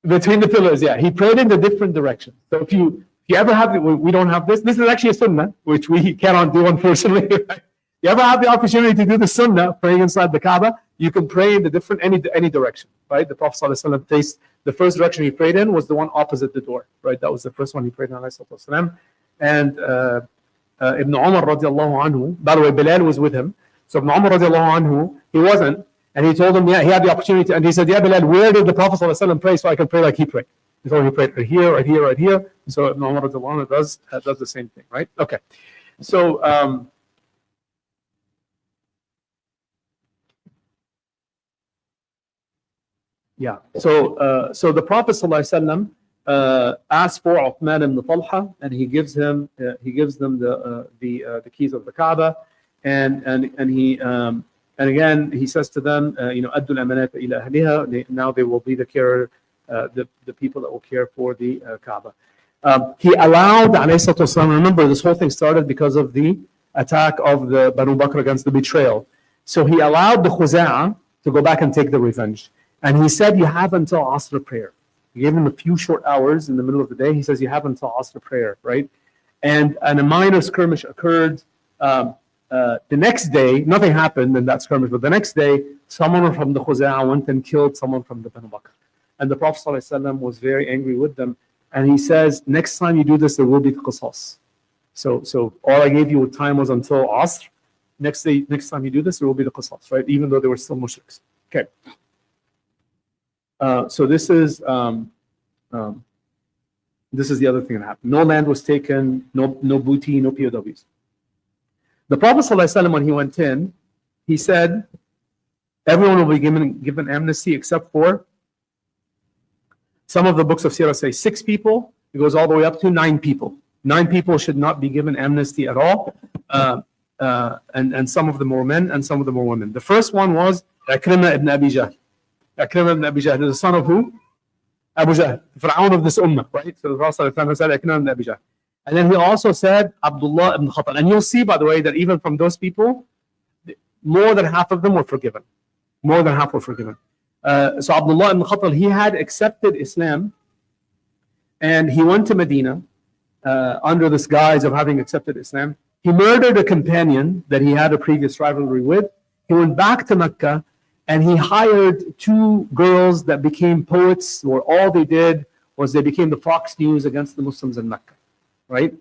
Between the pillars, yeah. He prayed in the different directions. So if you ever have, we don't have this. This is actually a sunnah, which we cannot do, unfortunately. Right? You ever have the opportunity to do the sunnah, praying inside the Kaaba, you can pray in the different, any direction, right? The Prophet ﷺ faced, the first direction he prayed in was the one opposite the door, right? That was the first one he prayed in, ﷺ. And Ibn Umar radiallahu anhu, by the way, Bilal was with him. So Ibn Umar radiallahu anhu, he wasn't. And he told him, yeah, he had the opportunity to, and he said, yeah, Bilal, where did the Prophet ﷺ pray so I can pray like he prayed? He told him he prayed right here, right here, right here. So Ibn Umar does the same thing, right? Okay. So, yeah. So the Prophet ﷺ asked for Uthman ibn Talha, and he gives them the keys of the Kaaba, and again he says to them, أَدُّوا الْأَمَانَةَ إِلَى أَهْلِهَا. Now they will be the care, the people that will care for the Kaaba. He allowed, remember this whole thing started because of the attack of the Banu Bakr against the betrayal. So he allowed the Khuza'a to go back and take the revenge. And he said, you have until Asr prayer. He gave them a few short hours in the middle of the day. He says, you have until Asr prayer, right? And a minor skirmish occurred. The next day, nothing happened in that skirmish, but the next day, someone from the Khuza'a went and killed someone from the Banu Bakr. And the Prophet ﷺ was very angry with them. And he says, next time you do this, there will be qisas. So all I gave you time was until Asr. Next time you do this, there will be the qisas, right? Even though they were still mushriks. Okay. So this is the other thing that happened. No land was taken, no booty, no POWs. The Prophet ﷺ, when he went in, he said, everyone will be given amnesty except for, some of the books of Sirah say 6 people. It goes all the way up to 9 people. 9 people should not be given amnesty at all. And some of them were men and some of them were women. The first one was Ikrimah ibn Abi Jahl. Ikrimah ibn Abi Jahl is the son of who? Abu Jahl, the Fir'aun of this ummah, right? So the Prophet said Ikrimah ibn Abi Jahl. And then he also said Abdullah ibn Khattab. And you'll see, by the way, that even from those people, more than half of them were forgiven. More than half were forgiven. So Abdullah ibn Khattab, he had accepted Islam, and he went to Medina under this guise of having accepted Islam. He murdered a companion that he had a previous rivalry with. He went back to Mecca, and he hired 2 girls that became poets, where all they did was they became the Fox News against the Muslims in Mecca, right?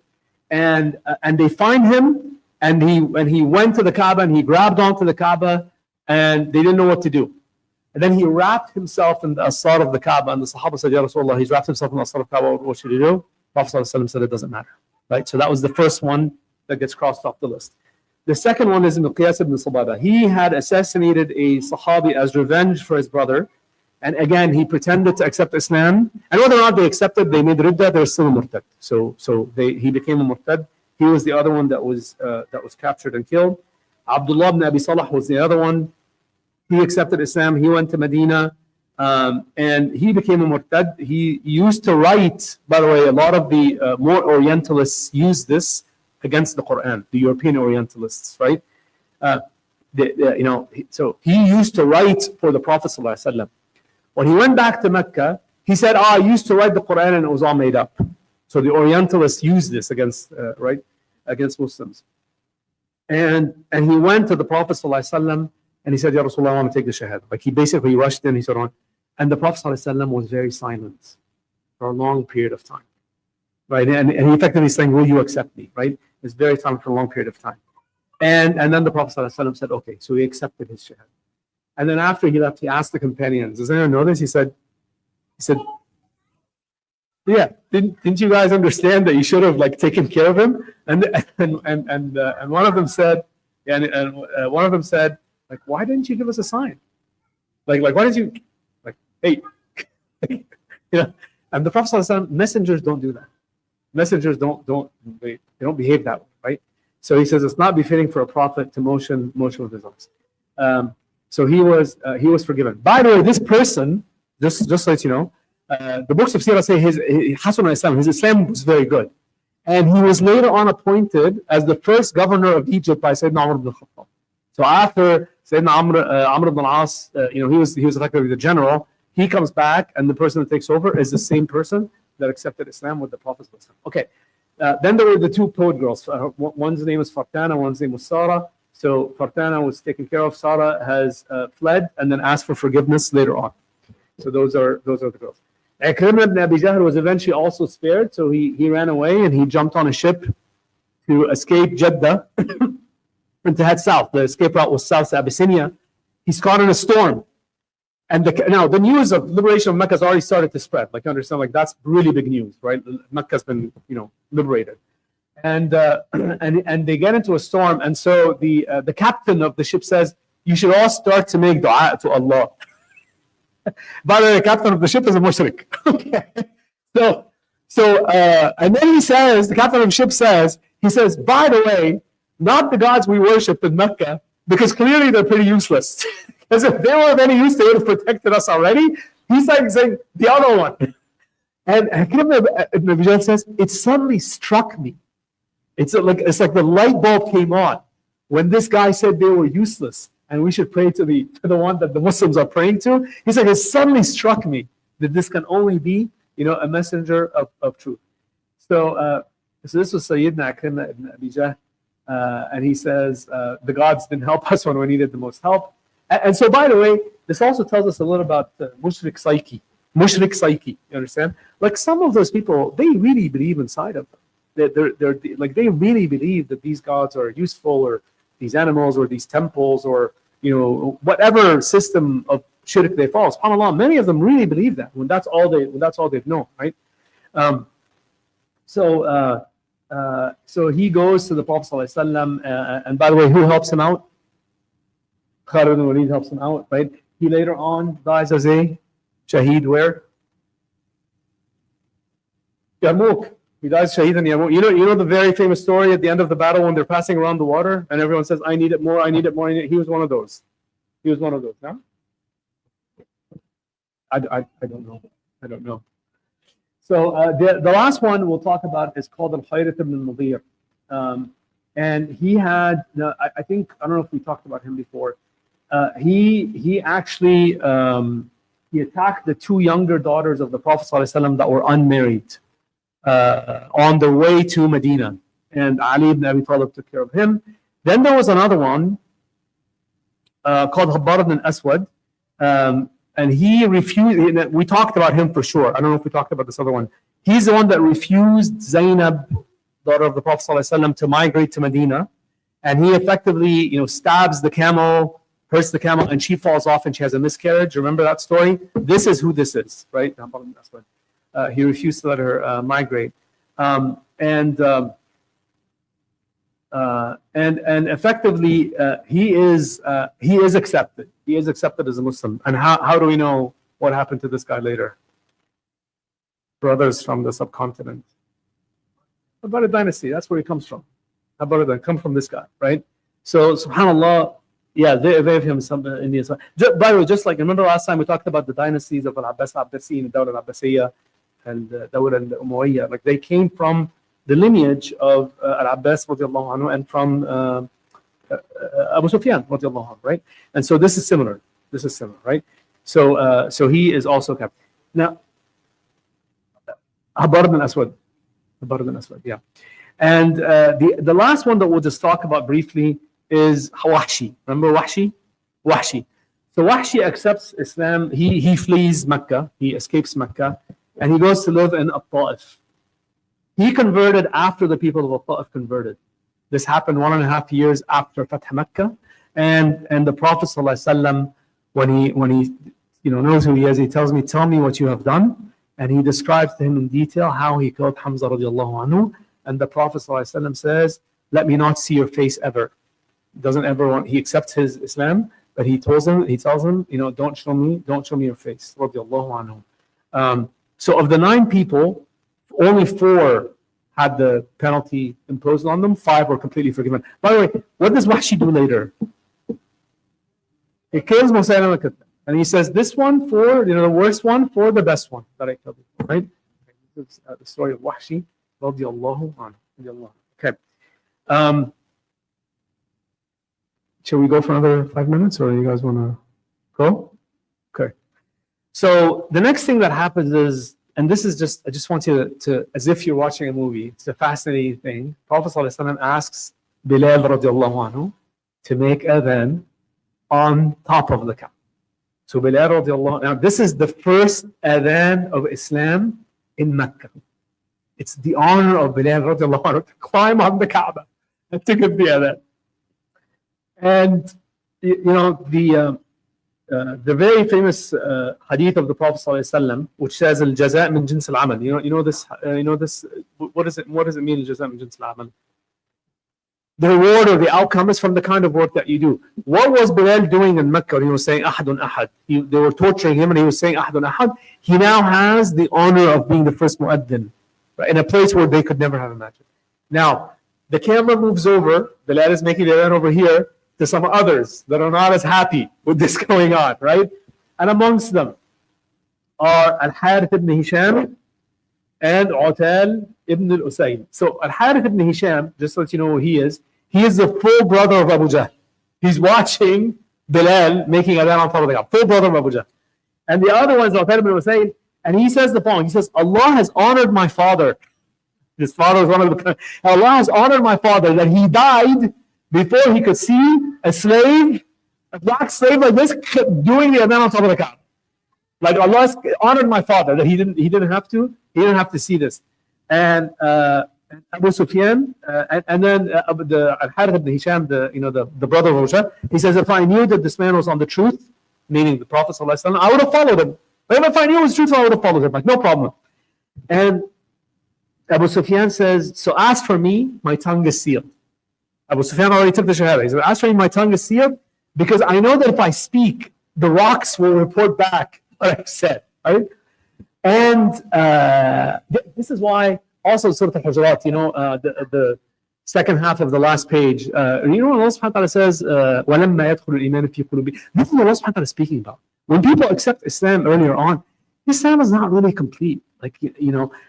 And they find him, and he went to the Kaaba, and he grabbed onto the Kaaba, and they didn't know what to do. And then he wrapped himself in the asar of the Kaaba, and the Sahaba said, Ya Rasulullah, he's wrapped himself in the asar of the Kaaba, what should he do? Prophet ﷺ said, it doesn't matter, right? So that was the first one that gets crossed off the list. The second one is Miqyas ibn Sabada. He had assassinated a Sahabi as revenge for his brother, and again, he pretended to accept Islam, and whether or not they accepted, they made ridda, they're still a murtad. He became a murtad. He was the other one that was captured and killed. Abdullah ibn Abi Salah was the other one. He accepted Islam. He went to Medina, and he became a murtad. He used to write, by the way, a lot of the more Orientalists use this against the Quran, the European Orientalists, right? So he used to write for the Prophet ﷺ. When he went back to Mecca, he said, I used to write the Quran and it was all made up. So the Orientalists use this against Muslims. And he went to the Prophet ﷺ, and he said, Ya Rasulullah, I want to take the shahada. Like he basically rushed in, he said, and the Prophet ﷺ was very silent for a long period of time. Right? And he effectively saying, will you accept me? Right? It's very silent for a long period of time. And then the Prophet ﷺ said, okay, so he accepted his shahada. And then after he left, he asked the companions, does anyone know this? He said, yeah, didn't you guys understand that you should have like taken care of him? And one of them said, like, why didn't you give us a sign? Like why did you, like, hey, And the Prophet ﷺ, messengers don't do that. Messengers don't behave that way, right? So he says it's not befitting for a prophet to motion with his arms. So he was forgiven. By the way, this person, just so that you know, the books of Sirah say his Islam was very good. And he was later on appointed as the first governor of Egypt by Sayyidina Umar ibn Khattab. So after Sayyidina Amr ibn al-As, he was effectively the general. He comes back, and the person that takes over is the same person that accepted Islam with the Prophet. Okay. Then there were the 2 poet girls. One's name was Fartana, one's name was Sarah. So Fartana was taken care of. Sarah has fled and then asked for forgiveness later on. So those are the girls. Ikrimah ibn Abi Jahl was eventually also spared, so he ran away and he jumped on a ship to escape Jeddah and to head south. The escape route was south to Abyssinia, He's caught in a storm. And now the news of liberation of Mecca has already started to spread. Like, you understand, like that's really big news, right? Mecca's been, liberated. And and they get into a storm. And so the captain of the ship says, you should all start to make dua to Allah. By the way, the captain of the ship is a mushrik. Okay. So and then he says, the captain of the ship says, by the way, not the gods we worship in Mecca, because clearly they're pretty useless. Because if they were of any use, they would have protected us already. He's like saying the other one. And Hakim ibn Abi Jahl says, it suddenly struck me. It's like the light bulb came on when this guy said they were useless and we should pray to the one that the Muslims are praying to. He's like, it suddenly struck me that this can only be, a messenger of truth. So this was Sayyidina Akrim ibn Abi Jahl. And he says, the gods didn't help us when we needed the most help. And so, by the way, this also tells us a little about mushrik psyche. Mushrik psyche, you understand? Like some of those people, they really believe inside of them. They're like they really believe that these gods are useful, or these animals, or these temples, or whatever system of shirk they follow. SubhanAllah, many of them really believe that when that's all they've known, right? So he goes to the Prophet ﷺ, and by the way, who helps him out? Khalid ibn Walid helps him out, right? He later on dies as a shaheed where? Yarmouk. He dies shaheed in Yarmouk. You know the very famous story at the end of the battle when they're passing around the water and everyone says, I need it more, I need it more. He was one of those. No? I don't know. I don't know. So the last one we'll talk about is called Al-Khayrith ibn al-Mudir. And he had, I think, I don't know if we talked about him before. He actually he attacked the two younger daughters of the Prophet ﷺ that were unmarried on their way to Medina. And Ali ibn Abi Talib took care of him. Then there was another one called Habbar ibn Aswad. And he refused, we talked about him for sure. I don't know if we talked about this other one. He's the one that refused Zainab, daughter of the Prophet ﷺ, to migrate to Medina. And he effectively, stabs the camel, hurts the camel, and she falls off and she has a miscarriage. Remember that story? This is who this is, right? He refused to let her migrate. And effectively, he is accepted. He is accepted as a Muslim. And how do we know what happened to this guy later? Brothers from the subcontinent. About a dynasty, that's where he comes from. About it, come from this guy, right? So, subhanAllah, yeah, they gave him some Indian. By the way, just like remember last time we talked about the dynasties of Al-Abbas al-Abbasi and Dawla al-Abbasiyya and Dawla al-Umayyah. Like they came from the lineage of Al-Abbas radiallahu anhu and from Abu Sufyan radiallahu anhu, right? And so this is similar. Right? So he is also kept. Now, Habbar ibn Aswad, yeah. And the last one that we'll just talk about briefly is Wahshi. Remember Wahshi? Wahshi. So Wahshi accepts Islam. He flees Mecca. He escapes Mecca. And he goes to live in At-Ta'if. He converted after the people of At-Ta'if converted. This happened 1.5 years after Fath Mecca. And the Prophet ﷺ, when he knows who he is, he tells me, tell me what you have done. And he describes to him in detail how he killed Hamza radiallahu anhu. And the Prophet ﷺ says, let me not see your face ever. Doesn't ever want, he accepts his Islam, but he tells him, don't show me your face. Radiallahu anhu. So of the 9 people, only 4 had the penalty imposed on them, 5 were completely forgiven. By the way, what does Wahshi do later? He kills Musaylim al-Kadhab. And he says, this one for, the worst one for the best one that I killed. Right? This is the story of Wahshi. Radiallahu anhu. Okay. Shall we go for another 5 minutes, or you guys want to go? Okay. So the next thing that happens is, and this is just, I just want you to as if you're watching a movie. It's a fascinating thing. Prophet ﷺ asks Bilal radiallahu anhu to make adhan on top of the Kaaba. So Bilal radiallahu anhu, now this is the first adhan of Islam in Mecca. It's the honor of Bilal radiallahu anhu to climb on the Kaaba and to give the adhan. And the the very famous hadith of the Prophet ﷺ, which says "Al-jaza' min jins al-amal." You know this. You know this. What does it mean? Al-jaza' min jins al-amal. The reward or the outcome is from the kind of work that you do. What was Bilal doing in Mecca when he was saying Ahadun Ahad? They were torturing him and he was saying Ahadun Ahad. He now has the honor of being the first mu'addin, right, in a place where they could never have imagined. Now, the camera moves over. Bilal is making the adhan over here to some others that are not as happy with this going on, right? And amongst them are Al-Harith ibn Hisham and Utal ibn al-Usayn. So Al-Harith ibn Hisham, just so that you know who he is the full brother of Abu Jahl. He's watching Bilal making adhan on top of the Kaaba, full brother of Abu Jahl. And the other one is Utal ibn al-Usayn, and he says the following. He says, Allah has honored my father. His father was one of the... Allah has honored my father that he died before he could see a slave, a black slave like this, doing the adhan on top of the Kaaba. Like Allah has honored my father that he didn't have to see this. And Abu Sufyan, and then the Al-Harith ibn Hisham, the brother of Abu Jahl, he says, if I knew that this man was on the truth, meaning the Prophet ﷺ, I would have followed him. But if I knew it was truthful, I would have followed him. Like, no problem. And Abu Sufyan says, so as for me, my tongue is sealed. Abu Sufyan already took the shahada. He said, as for me, my tongue is sealed because I know that if I speak, the rocks will report back what I've said. Right? And this is why also Surah Al-Hujurat, the second half of the last page, Allah subhanahu wa ta'ala says, وَلَمَّا يَدْخُلُ الْإِيمَانُ فِي قُلُوبِهِمْ. This is what Allah subhanahu wa ta'ala is speaking about. When people accept Islam earlier on, Islam is not really complete. Like,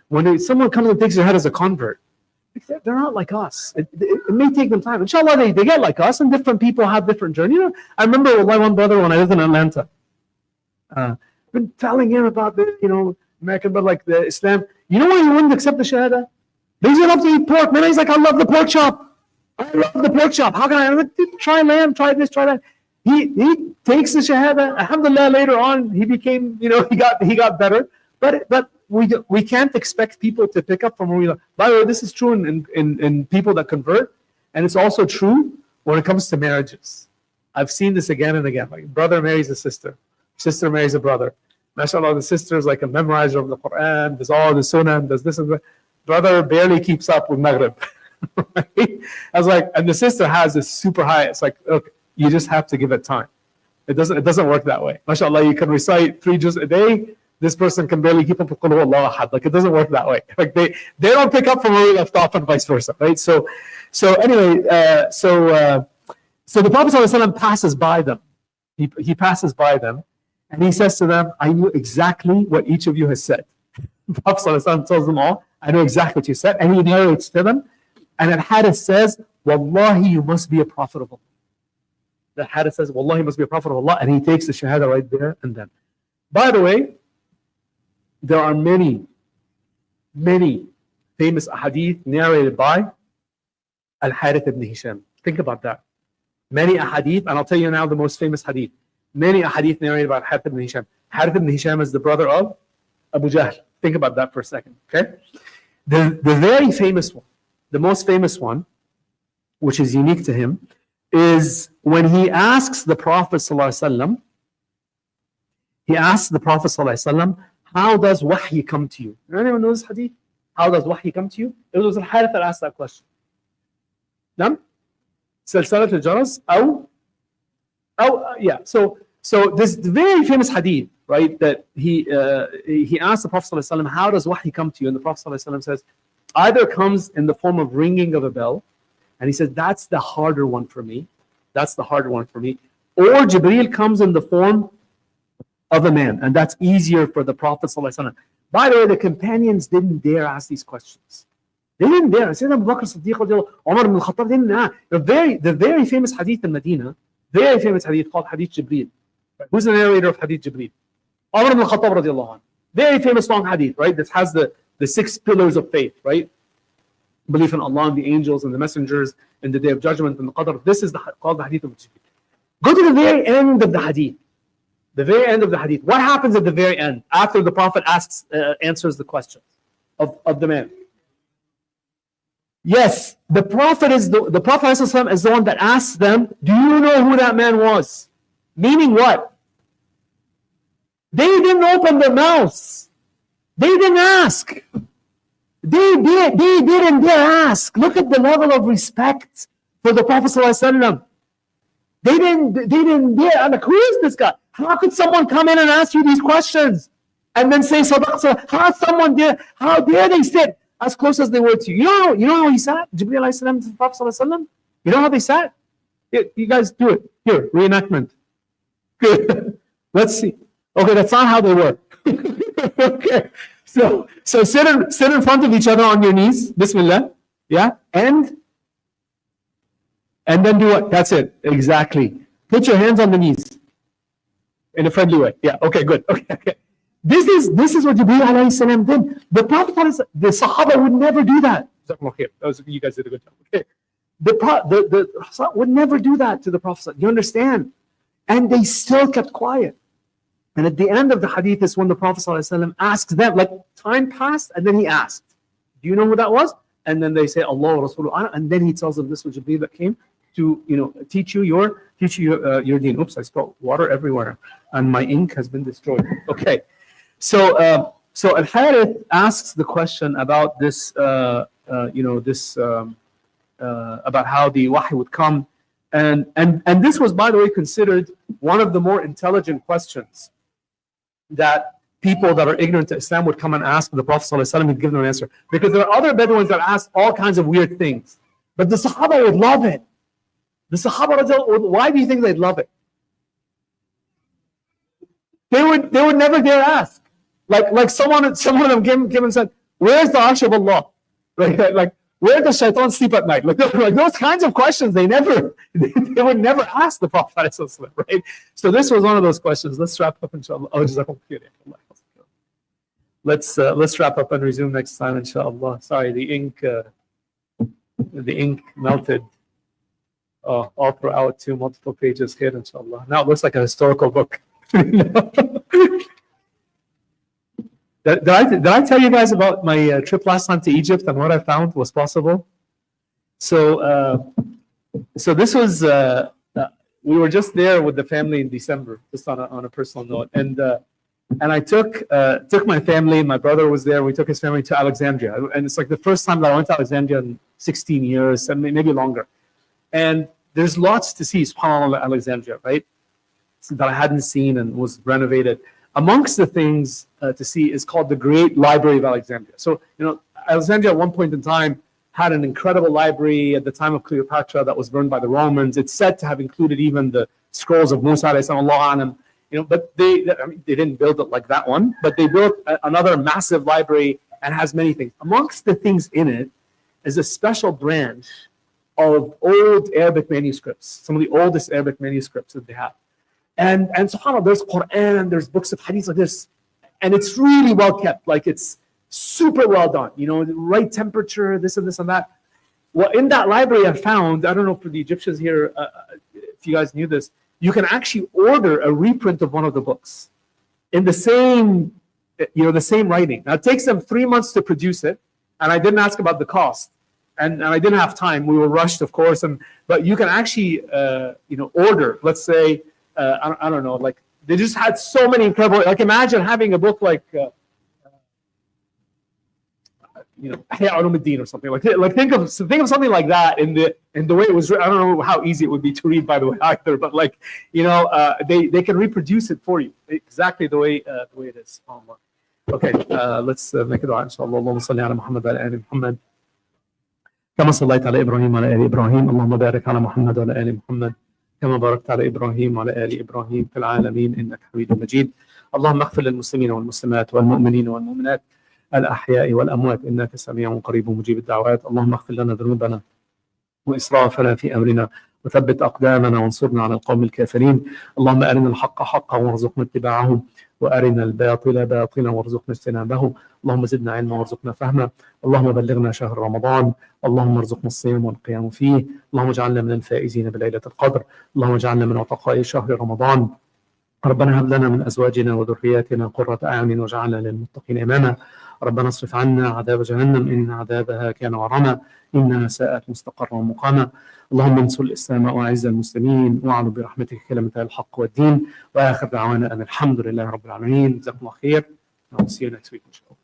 when someone comes and takes your head as a convert, they're not like us. It may take them time. Inshallah, they get like us, and different people have different journeys. I remember one brother when I lived in Atlanta, been telling him about the, American, but like the Islam. You know why he wouldn't accept the Shahada? Because he loves to eat pork. Man, he's like, I love the pork chop. I love the pork chop. How can I? I'm like, try lamb, try this, try that. He takes the Shahada. Alhamdulillah, later on, he became, he got better. But we can't expect people to pick up from where we are. By the way, this is true in people that convert, and it's also true when it comes to marriages. I've seen this again and again. Like, brother marries a sister marries a brother. MashaAllah, the sister is like a memorizer of the Quran, does all the sunnah, does this and that. Brother barely keeps up with Maghrib. Right? I was like, and the sister has this super high. It's like, look, you just have to give it time. It doesn't work that way. MashaAllah, you can recite 3 juz a day. This person can barely keep up with Qul Huwallahu Ahad. Like, it doesn't work that way. Like, they don't pick up from where we left off and vice versa, right? So anyway, so the Prophet ﷺ passes by them. He passes by them, and he says to them, I knew exactly what each of you has said. The Prophet ﷺ tells them all, I know exactly what you said, and he narrates to them. And Al-Harith says, Wallahi, you must be a prophet of Allah. The Harith says, Wallahi, you must be a prophet of Allah, and he takes the Shahada right there and then. By the way, there are many, many famous ahadith narrated by Al-Harith ibn Hisham. Think about that. Many ahadith, and I'll tell you now the most famous hadith. Many ahadith narrated by Al-Harith ibn Hisham. Harith ibn Hisham is the brother of Abu Jahl. Think about that for a second, okay? The very famous one, the most famous one, which is unique to him, is when he asks the Prophet ﷺ, how does wahy come to you? Anyone know this hadith? How does wahy come to you? It was Al-Harith that asked that question. Nam? Silsilat al-Jaras? Yeah. So this very famous hadith, right, that he asked the Prophet ﷺ, how does wahy come to you? And the Prophet ﷺ says, either comes in the form of ringing of a bell, and he says, that's the harder one for me. That's the harder one for me. Or Jibreel comes in the form of a man, and that's easier for the Prophet ﷺ. By the way, the companions didn't dare ask these questions. They didn't dare. Sayyidina Abu Bakr Siddiq, Umar ibn al-Khattab didn't ask. The very famous hadith in Medina, very famous hadith called Hadith Jibreel. Who's the narrator of Hadith Jibreel? Umar ibn al-Khattab radiallahu anhu. Very famous long hadith, right? That has the 6 pillars of faith, right? Belief in Allah and the angels and the messengers and the day of judgment and the qadr. This is called the hadith of Jibreel. Go to the very end of the hadith. The very end of the hadith. What happens at the very end after the Prophet answers the questions of the man? Yes, the Prophet is the Prophet is the one that asks them, do you know who that man was? Meaning what? They didn't open their mouths. They didn't ask. They didn't dare ask. Look at the level of respect for the Prophet ﷺ. They didn't dare. I'm like, who is this guy? How could someone come in and ask you these questions and then say sadaqah? How dare they sit as close as they were to you? You know how he sat? Jibreel alayhi salam to the Prophet ﷺ? You know how they sat? You guys do it. Here, reenactment. Good. Let's see. Okay, that's not how they were. Okay. So sit in front of each other on your knees. Bismillah. Yeah. And then do what? That's it. Exactly. Put your hands on the knees. In a friendly way. Yeah. Okay, good. Okay. This is what Jibreel alayhi salam did. The Prophet, the Sahaba would never do that. You guys did a good job. Okay. The Sahaba would never do that to the Prophet. You understand? And they still kept quiet. And at the end of the hadith is when the Prophet ﷺ asks them, like time passed, and then he asked, do you know who that was? And then they say, Allah wa Rasuluhu, and then he tells them this was Jibreel that came to teach you your deen. Oops, I spilled water everywhere, and my ink has been destroyed. Okay, so Al-Harith asks the question about this, about how the wahy would come, and this was, by the way, considered one of the more intelligent questions that people that are ignorant to Islam would come and ask the Prophet ﷺ and give them an answer. Because there are other Bedouins that ask all kinds of weird things. But the Sahaba would love it. The Sahaba, why do you think they'd love it? They would never dare ask. Like someone of them came and said, where's the Arsh of Allah? Like where does Shaitan sleep at night? Like those kinds of questions, they would never ask the Prophet ﷺ, right? So this was one of those questions. Let's wrap up, inshallah. Let's wrap up and resume next time, inshallah. Sorry, the ink melted all throughout to multiple pages here, inshallah. Now it looks like a historical book. Did I tell you guys about my trip last time to Egypt and what I found was possible? So this was we were just there with the family in December, just on a personal note, and I took my family. My brother was there. We took his family to Alexandria, and it's like the first time that I went to Alexandria in 16 years, maybe longer. And there's lots to see, subhanAllah, Alexandria, right? That I hadn't seen and was renovated. Amongst the things to see is called the Great Library of Alexandria. So, Alexandria at one point in time had an incredible library at the time of Cleopatra that was burned by the Romans. It's said to have included even the scrolls of Musa, but they didn't build it like that one, but they built another massive library and has many things. Amongst the things in it is a special branch of old Arabic manuscripts, some of the oldest Arabic manuscripts that they have. And subhanAllah, there's Quran, there's books of hadith like this, and it's really well kept. Like it's super well done, the right temperature, this and that. Well, in that library I found, I don't know for the Egyptians here, if you guys knew this, you can actually order a reprint of one of the books in the same, the same writing. Now it takes them 3 months to produce it, and I didn't ask about the cost, and I didn't have time. We were rushed, of course, but you can actually, order. Let's say. I don't know, like they just had so many incredible, like imagine having a book like, Ihya Ulumuddin or something like think of something like that in the way it was. I don't know how easy it would be to read, by the way, either, but they can reproduce it for you exactly the way it is. Okay, let's make a dua, inshallah. Allahumma salli ala Muhammad wa ala ali Muhammad kama sallaita ala Ibrahim wa ala ali Ibrahim. Allahumma barik ala Muhammad wa ala ali Muhammad كما باركت على إبراهيم وعلى آل إبراهيم في العالمين إنك حميد مجيد. اللهم اغفر للمسلمين والمسلمات والمؤمنين والمؤمنات الأحياء والأموات إنك سميع قريب مجيب الدعوات. اللهم اغفر لنا ذنوبنا وإسرافنا في أمرنا وثبت أقدامنا وانصرنا على القوم الكافرين. اللهم أرنا الحق حقا وارزقنا اتباعه وأرنا الباطل باطلا وارزقنا اجتنابه. اللهم زدنا علما وارزقنا فهما. اللهم بلغنا شهر رمضان. اللهم ارزقنا الصيام والقيام فيه. اللهم اجعلنا من الفائزين بليلة القدر. اللهم اجعلنا من عتقاء شهر رمضان. ربنا هب لنا من أزواجنا وذرياتنا قرة أعين واجعلنا للمتقين إماما. ربنا اصرف عنا عذاب جهنم إن عذابها كان غراما إنها ساءت مستقرا ومقاما. اللهم انصر الإسلام وأعز المسلمين واعلو برحمتك كلمة الحق والدين. وآخر دعوانا أن الحمد لله رب العالمين. جزاكم الله خير. I'll see you next week إن شاء الله.